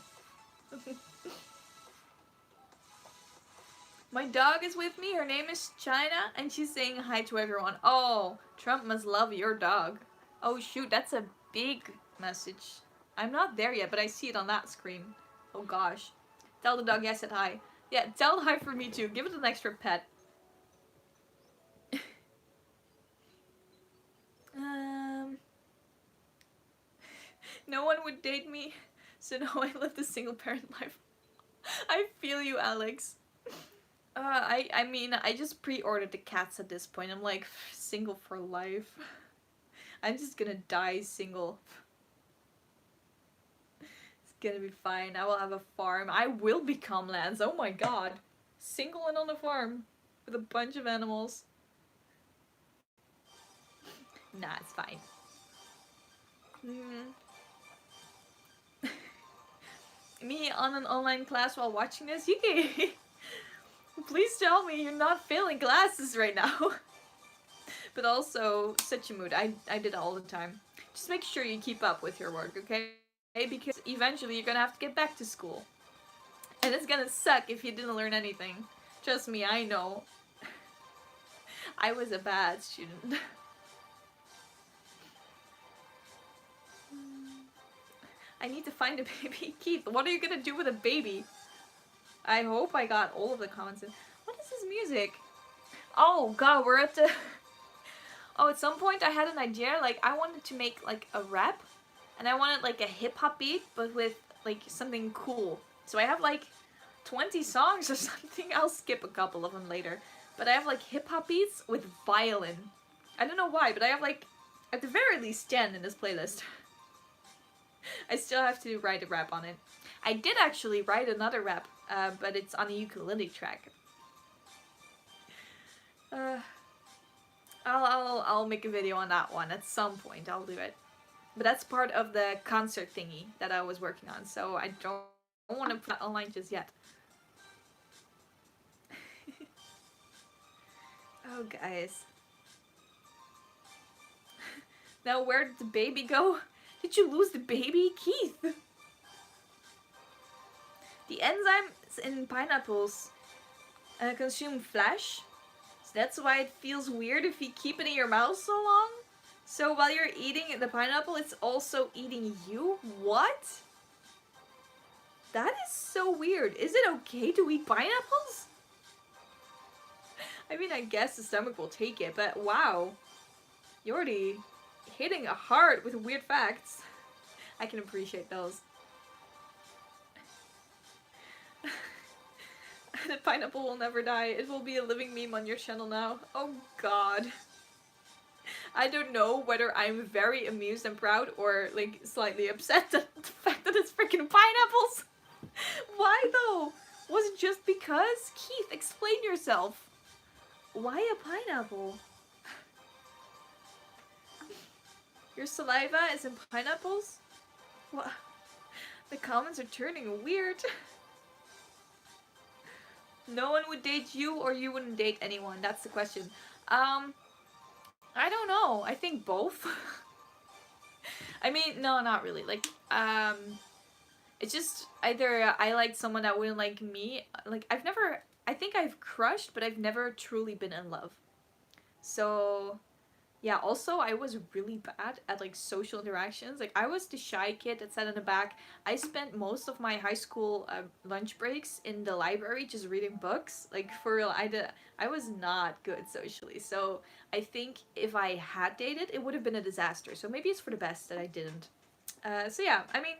My dog is with me. Her name is China, and she's saying hi to everyone. Oh, Trump must love your dog. Oh shoot, that's a big message. I'm not there yet, but I see it on that screen. Oh gosh. Tell the dog I said hi. Yeah, tell hi for me too. Give it an extra pet. No one would date me, so no, I lived a single parent life. I feel you, Alex. I mean, I just pre-ordered the cats at this point. I'm like, single for life. I'm just gonna die single. It's gonna be fine. I will have a farm. I will become Lance. Oh my god. Single and on a farm. With a bunch of animals. Nah, it's fine. Me on an online class while watching this? Yuki! Please tell me you're not failing classes right now. But also, such a mood. I did it all the time. Just make sure you keep up with your work, okay? Because eventually you're gonna have to get back to school. And it's gonna suck if you didn't learn anything. Trust me, I know. I was a bad student. I need to find a baby. Keith, what are you gonna do with a baby? I hope I got all of the comments in. What is this music? Oh god, we're at the... Oh, at some point I had an idea, like, I wanted to make, like, a rap. And I wanted, like, a hip-hop beat, but with, like, something cool. So I have, like, 20 songs or something. I'll skip a couple of them later. But I have, like, hip-hop beats with violin. I don't know why, but I have, like, at the very least 10 in this playlist. I still have to write a rap on it. I did actually write another rap, but it's on a ukulele track. I'll make a video on that one at some point. I'll do it. But that's part of the concert thingy that I was working on, so I don't want to put that online just yet. Oh, guys. Now, where did the baby go? Did you lose the baby? Keith! enzymes in pineapples consume flesh. So that's why it feels weird if you keep it in your mouth so long. So while you're eating the pineapple, it's also eating you? What? That is so weird. Is it okay to eat pineapples? I mean, I guess the stomach will take it, but wow. You're already hitting a hard with weird facts. I can appreciate those. The pineapple will never die. It will be a living meme on your channel now. Oh god. I don't know whether I'm very amused and proud or like slightly upset at the fact that it's freaking pineapples. Why though? Was it just because? Keith, explain yourself. Why a pineapple? Your saliva is in pineapples? What? The comments are turning weird. No one would date you or you wouldn't date anyone? That's the question. I don't know. I think both. I mean, no, not really. Like, it's just either I like someone that wouldn't like me. Like, I think I've crushed, but I've never truly been in love. So, yeah, also I was really bad at like social interactions. Like I was the shy kid that sat in the back. I spent most of my high school lunch breaks in the library just reading books. Like for real, I was not good socially. So I think if I had dated, it would have been a disaster. So maybe it's for the best that I didn't. So yeah, I mean,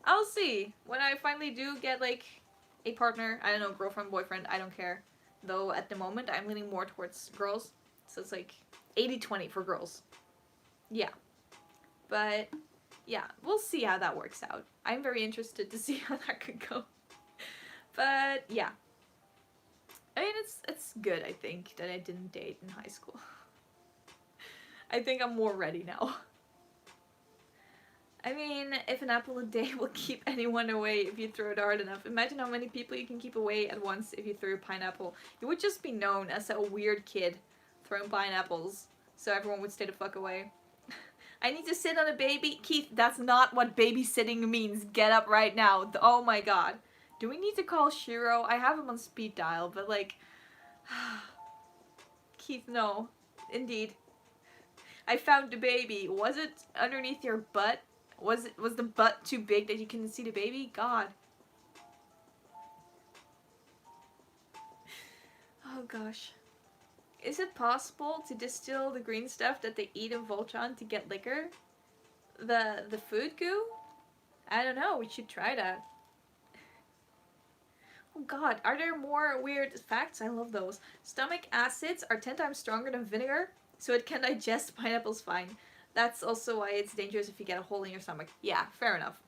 I'll see when I finally do get like a partner. I don't know, girlfriend, boyfriend. I don't care. Though at the moment I'm leaning more towards girls. So it's like 80-20 for girls. Yeah. But, yeah, we'll see how that works out. I'm very interested to see how that could go. But, yeah. I mean, it's good, I think, that I didn't date in high school. I think I'm more ready now. I mean, if an apple a day will keep anyone away if you throw it hard enough. Imagine how many people you can keep away at once if you threw a pineapple. You would just be known as a weird kid throwing pineapples, so everyone would stay the fuck away. I need to sit on a baby. Keith, that's not what babysitting means. Get up right now. Oh my god. Do we need to call Shiro? I have him on speed dial, but like... Keith, no. Indeed. I found the baby. Was it underneath your butt? Was the butt too big that you couldn't see the baby? God. Oh gosh. Is it possible to distill the green stuff that they eat in Voltron to get liquor? The food goo? I don't know, we should try that. Oh god, are there more weird facts? I love those. Stomach acids are 10 times stronger than vinegar, so it can digest pineapples fine. That's also why it's dangerous if you get a hole in your stomach. Yeah, fair enough.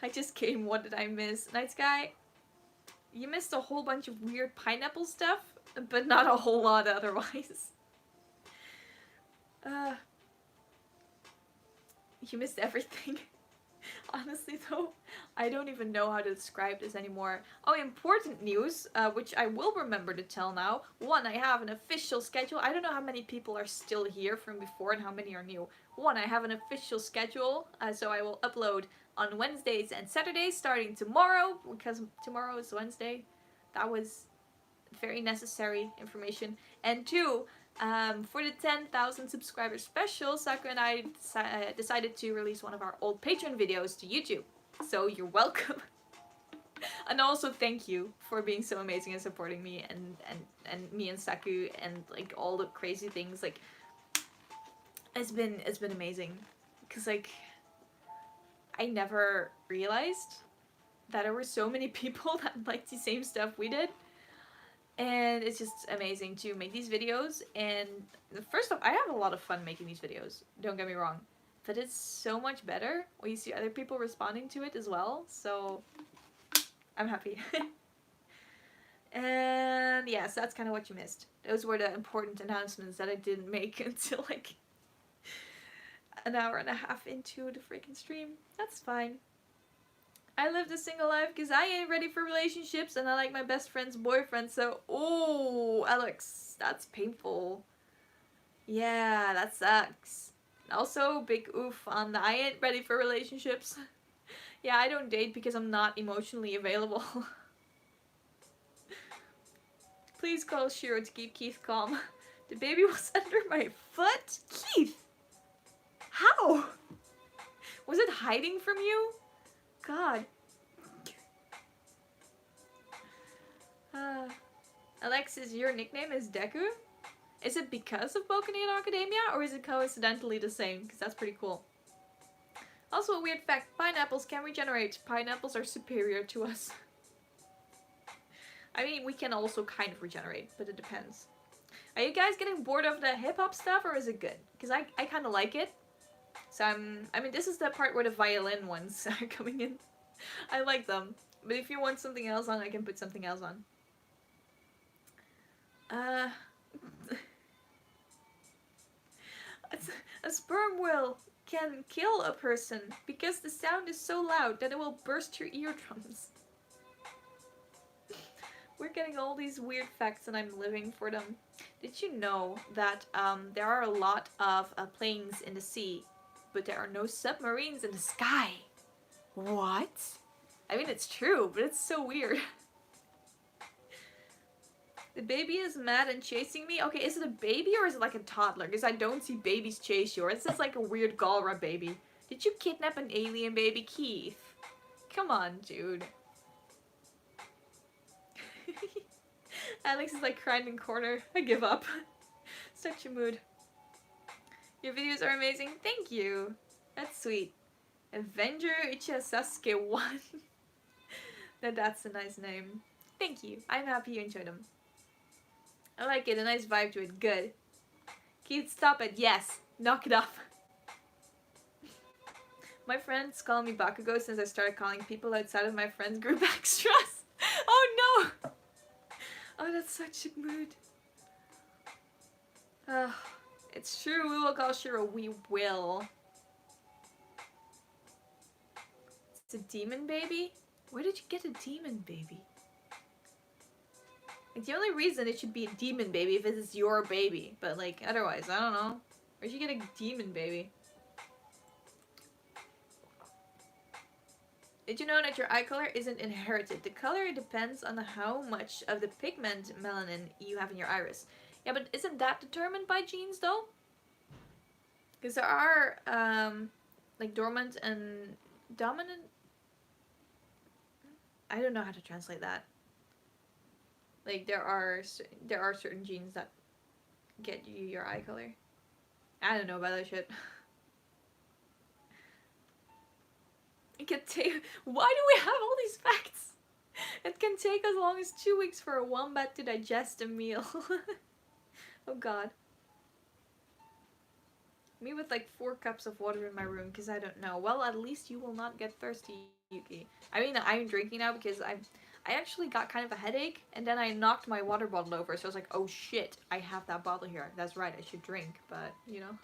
I just came, what did I miss? Night Sky? You missed a whole bunch of weird pineapple stuff, but not a whole lot otherwise. You missed everything. Honestly though, I don't even know how to describe this anymore. Oh, important news, which I will remember to tell now. One, I have an official schedule. I don't know how many people are still here from before and how many are new. One, I have an official schedule, so I will upload on Wednesdays and Saturdays starting tomorrow, because tomorrow is Wednesday. That was very necessary information. And two, for the 10,000 subscriber special, Sakura and I decided to release one of our old Patreon videos to YouTube. So you're welcome. And also thank you for being so amazing and supporting me and me and Saku and like all the crazy things. Like it's been amazing. Cause like I never realized that there were so many people that liked the same stuff we did. And it's just amazing to make these videos. And first off, I have a lot of fun making these videos, don't get me wrong. But it's so much better when you see other people responding to it as well. So I'm happy. And yes, that's kind of what you missed. Those were the important announcements that I didn't make until like an hour and a half into the freaking stream. That's fine. I lived a single life because I ain't ready for relationships and I like my best friend's boyfriend, so... Oh, Alex, that's painful. Yeah, that sucks. Also, big oof on the I ain't ready for relationships. Yeah, I don't date because I'm not emotionally available. Please call Shiro to keep Keith calm. The baby was under my foot? Keith! How? Was it hiding from you? God. Alexis, your nickname is Deku? Is it because of Boku no Hero Academia, or is it coincidentally the same? Because that's pretty cool. Also, a weird fact, pineapples can regenerate. Pineapples are superior to us. I mean, we can also kind of regenerate, but it depends. Are you guys getting bored of the hip-hop stuff, or is it good? Because I kind of like it. So I mean, this is the part where the violin ones are coming in. I like them. But if you want something else on, I can put something else on. A sperm whale can kill a person because the sound is so loud that it will burst your eardrums. We're getting all these weird facts and I'm living for them. Did you know that there are a lot of planes in the sea, but there are no submarines in the sky? What? I mean, it's true, but it's so weird. The baby is mad and chasing me? Okay, is it a baby or is it like a toddler? Because I don't see babies chase you. Or is this like a weird Galra baby? Did you kidnap an alien baby, Keith? Come on, dude. Alex is like crying in corner. I give up. Such a mood. Your videos are amazing. Thank you. That's sweet. Avenger Uchiha Sasuke 1. That's a nice name. Thank you. I'm happy you enjoyed them. I like it. A nice vibe to it. Good. Keith, stop it. Yes. Knock it off. My friends call me Bakugo since I started calling people outside of my friends group extras. Oh no! Oh, that's such a mood. It's true. We will call Shiro. We will. It's a demon baby? Where did you get a demon baby? Like, the only reason it should be a demon baby if it is your baby. But, like, otherwise, I don't know. Where'd you get a demon baby? Did you know that your eye color isn't inherited? The color depends on how much of the pigment melanin you have in your iris. Yeah, but isn't that determined by genes, though? Because there are, like, dormant and dominant... I don't know how to translate that. Like, there are certain genes that get you your eye color. I don't know about that shit. It can take... Why do we have all these facts? It can take as long as 2 weeks for a wombat to digest a meal. Oh god. Me with like 4 cups of water in my room because I don't know. Well, at least you will not get thirsty, Yuki. I mean, I'm drinking now because I actually got kind of a headache, and then I knocked my water bottle over, so I was like, oh shit, I have that bottle here. That's right, I should drink, but, you know.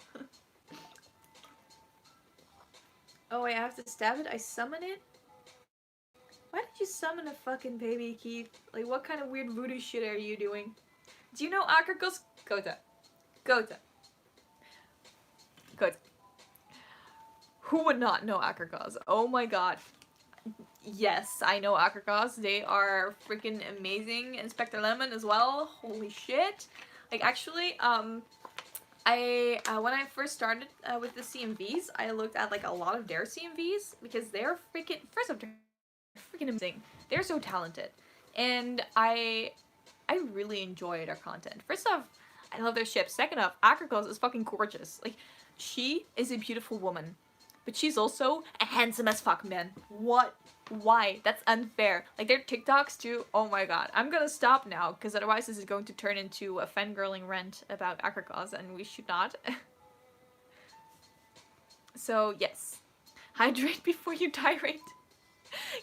Oh, wait, I have to stab it? I summon it? Why did you summon a fucking baby, Keith? Like, what kind of weird voodoo shit are you doing? Do you know Akrikos? Kota. Kota. Kota. Who would not know Akrikos? Oh my god. Yes, I know Akrikos. They are freaking amazing. Inspector Lemon as well. Holy shit. Like, actually, when I first started with the CMVs, I looked at, like, a lot of their CMVs because they're freaking... First off, they're freaking amazing. They're so talented. And I really enjoy their content. First off, I love their ships. Second off, Akrikos is fucking gorgeous. Like, she is a beautiful woman. But she's also a handsome as fuck man. What? Why? That's unfair. Like, their TikToks too. Oh my god. I'm gonna stop now, because otherwise this is going to turn into a fangirling rant about Akrikos, and we should not. So, yes. Hydrate before you dirate.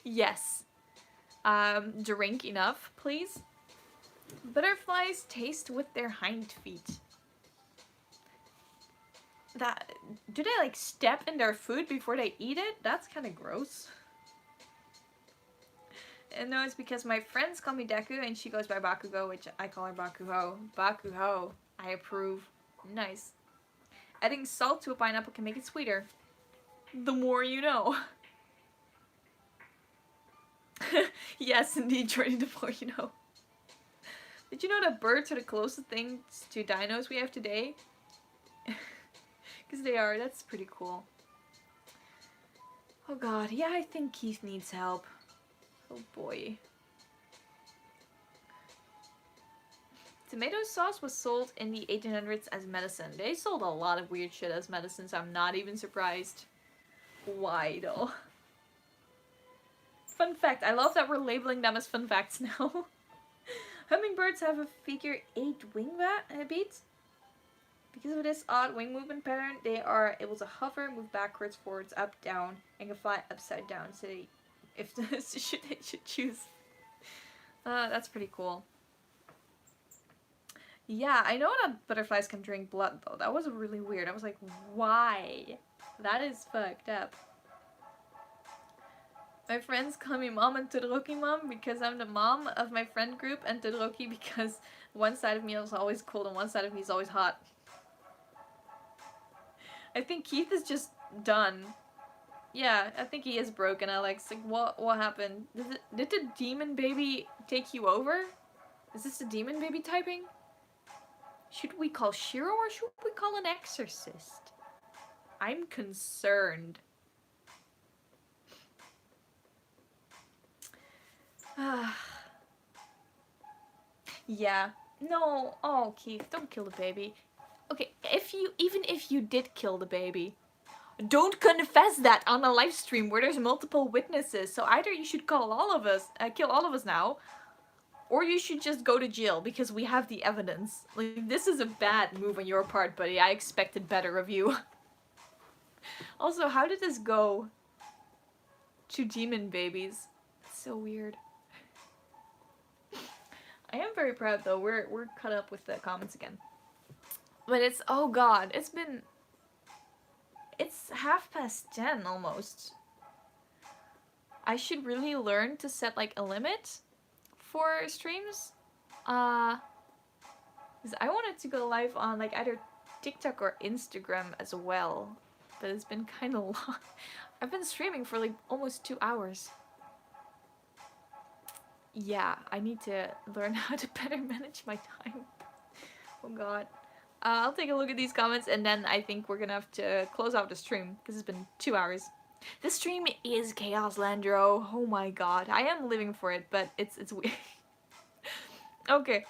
Yes. Drink enough, please. Butterflies taste with their hind feet. Do they like step in their food before they eat it? That's kind of gross. And no, it's because my friends call me Deku and she goes by Bakugo, which I call her Bakuho. Bakuho. I approve. Nice. Adding salt to a pineapple can make it sweeter. The more you know. Yes, indeed, Jordan, the more you know. Did you know that birds are the closest things to dinos we have today? Because they are. That's pretty cool. Oh god, yeah, I think Keith needs help. Oh boy. Tomato sauce was sold in the 1800s as medicine. They sold a lot of weird shit as medicine, so I'm not even surprised. Why though? Fun fact, I love that we're labeling them as fun facts now. Hummingbirds have a figure 8 wing beat. Because of this odd wing movement pattern, they are able to hover, move backwards, forwards, up, down, and can fly upside down. So they, if they should choose. That's pretty cool. Yeah, I know that butterflies can drink blood though. That was really weird. I was like, why? That is fucked up. My friends call me mom and Todoroki mom because I'm the mom of my friend group, and Todoroki because one side of me is always cold and one side of me is always hot. I think Keith is just done. Yeah, I think he is broken, Alex. Like, what happened? Did the demon baby take you over? Is this the demon baby typing? Should we call Shiro or should we call an exorcist? I'm concerned. Yeah. No. Oh, Keith, don't kill the baby. Okay, even if you did kill the baby, don't confess that on a live stream where there's multiple witnesses. So either you should kill all of us now, or you should just go to jail because we have the evidence. Like, this is a bad move on your part, buddy. I expected better of you. Also, how did this go to demon babies? It's so weird. I am very proud though. We're caught up with the comments again. But it's, oh god, it's 10:30 almost. I should really learn to set like a limit for streams. Because I wanted to go live on like either TikTok or Instagram as well. But it's been kind of long. I've been streaming for like almost 2 hours. Yeah, I need to learn how to better manage my time. Oh god. I'll take a look at these comments and then I think we're gonna have to close out the stream because it's been 2 hours. This stream is Chaos Landro. Oh my god. I am living for it, but it's weird. Okay.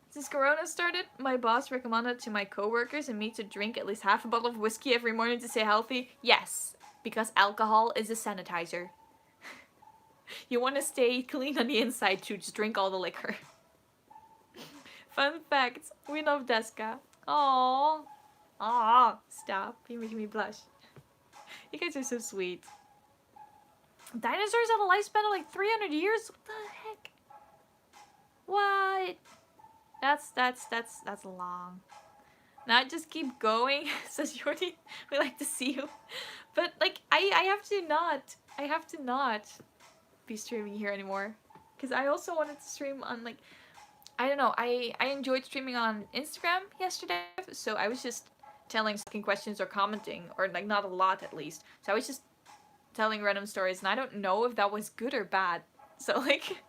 Since Corona started, my boss recommended to my coworkers and me to drink at least half a bottle of whiskey every morning to stay healthy. Yes, because alcohol is a sanitizer. You want to stay clean on the inside too, just drink all the liquor. Fun fact, we love Deska. Aww. Aww. Stop, you're making me blush. You guys are so sweet. Dinosaurs had a lifespan of like 300 years? What the heck? What? That's long. Now just keep going, says Jordy. We like to see you. But like, I have to not be streaming here anymore. Because I also wanted to stream on like, I don't know, I enjoyed streaming on Instagram yesterday. So I was just asking questions or commenting, or like not a lot at least. So I was just telling random stories and I don't know if that was good or bad. So like,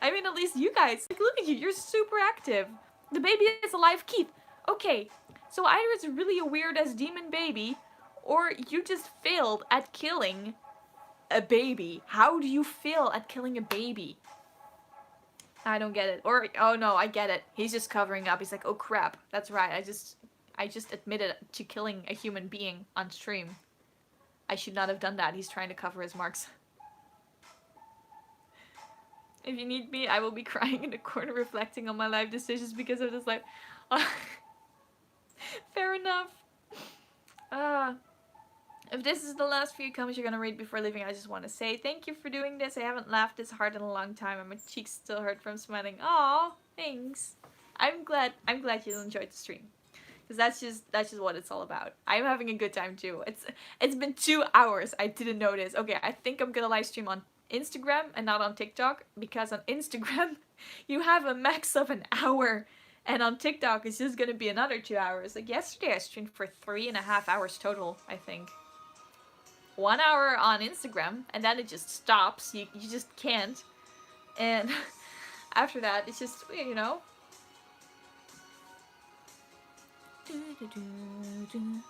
I mean, at least you guys, like, look at you, you're super active. The baby is alive, Keith. Okay, so either it's really a weird as demon baby, or you just failed at killing a baby. How do you fail at killing a baby? I don't get it. Or, oh no, I get it. He's just covering up. He's like, oh crap, that's right. I just admitted to killing a human being on stream. I should not have done that. He's trying to cover his marks. If you need me, I will be crying in the corner reflecting on my life decisions because of this life. Fair enough. If this is the last few comments you're gonna read before leaving, I just want to say thank you for doing this. I haven't laughed this hard in a long time and my cheeks still hurt from smiling. Aw, thanks. I'm glad you enjoyed the stream. Because that's just what it's all about. I'm having a good time too. It's been 2 hours. I didn't notice. Okay, I think I'm gonna live stream on Instagram and not on TikTok, because on Instagram you have a max of an hour And on TikTok, it's just gonna be another 2 hours. Like yesterday, I streamed for 3.5 hours total, I think. 1 hour on Instagram, and then it just stops. You just can't. And after that, it's just, you know.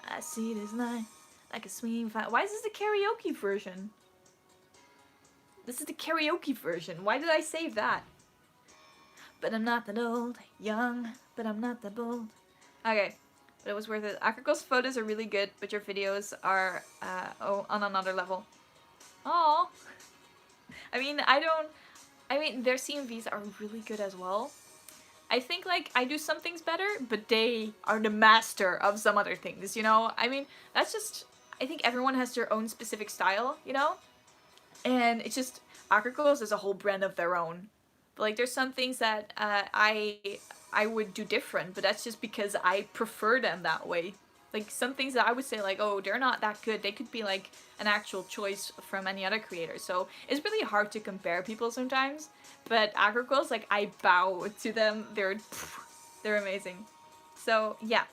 I see this light like a swinging fire. Why is this the karaoke version? This is the karaoke version. Why did I save that? But I'm not that old. Young, but I'm not that bold. Okay, but it was worth it. Akagos photos are really good, but your videos are on another level. Oh, I mean, their CMVs are really good as well. I think, like, I do some things better, but they are the master of some other things, you know? I mean, that's just... I think everyone has their own specific style, you know? And it's just... Akagos is a whole brand of their own. But, like, there's some things that I would do different, but that's just because I prefer them that way. Like, some things that I would say, like, oh, they're not that good. They could be, like, an actual choice from any other creator. So, it's really hard to compare people sometimes. But Agricles, like, I bow to them. They're amazing. So, yeah.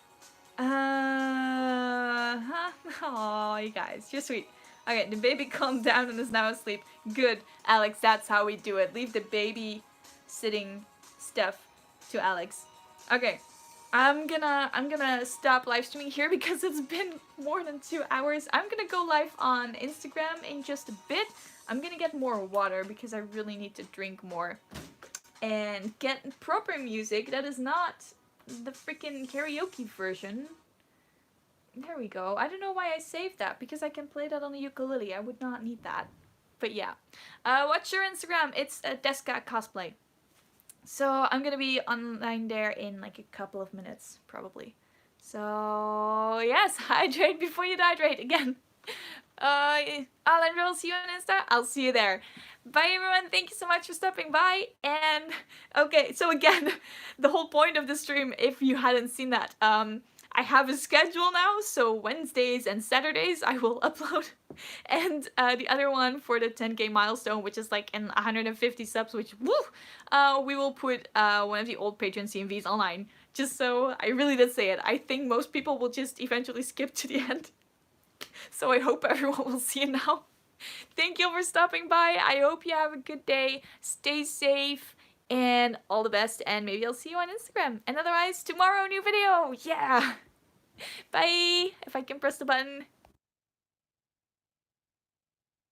Oh, you guys, you're sweet. Okay, the baby calmed down and is now asleep. Good, Alex, that's how we do it. Leave the baby sitting stuff to Alex. Okay, I'm gonna stop live streaming here because it's been more than 2 hours. I'm gonna go live on Instagram in just a bit. I'm gonna get more water because I really need to drink more. And get proper music that is not the freaking karaoke version. There we go. I don't know why I saved that, because I can play that on the ukulele. I would not need that. But yeah. What's your Instagram? It's Deska Cosplay. So I'm gonna be online there in like a couple of minutes, probably. So yes, hydrate before you dehydrate again. I'll see you on Insta. I'll see you there. Bye everyone, thank you so much for stopping by. And okay, so again, the whole point of the stream, if you hadn't seen that, I have a schedule now, so Wednesdays and Saturdays I will upload. And the other one for the 10k milestone, which is like in 150 subs, which woo, we will put one of the old patron CMVs online. Just so, I really did say it, I think most people will just eventually skip to the end. So I hope everyone will see it now. Thank you for stopping by. I hope you have a good day. Stay safe and all the best. And maybe I'll see you on Instagram. And otherwise, tomorrow, new video. Yeah. Bye. If I can press the button.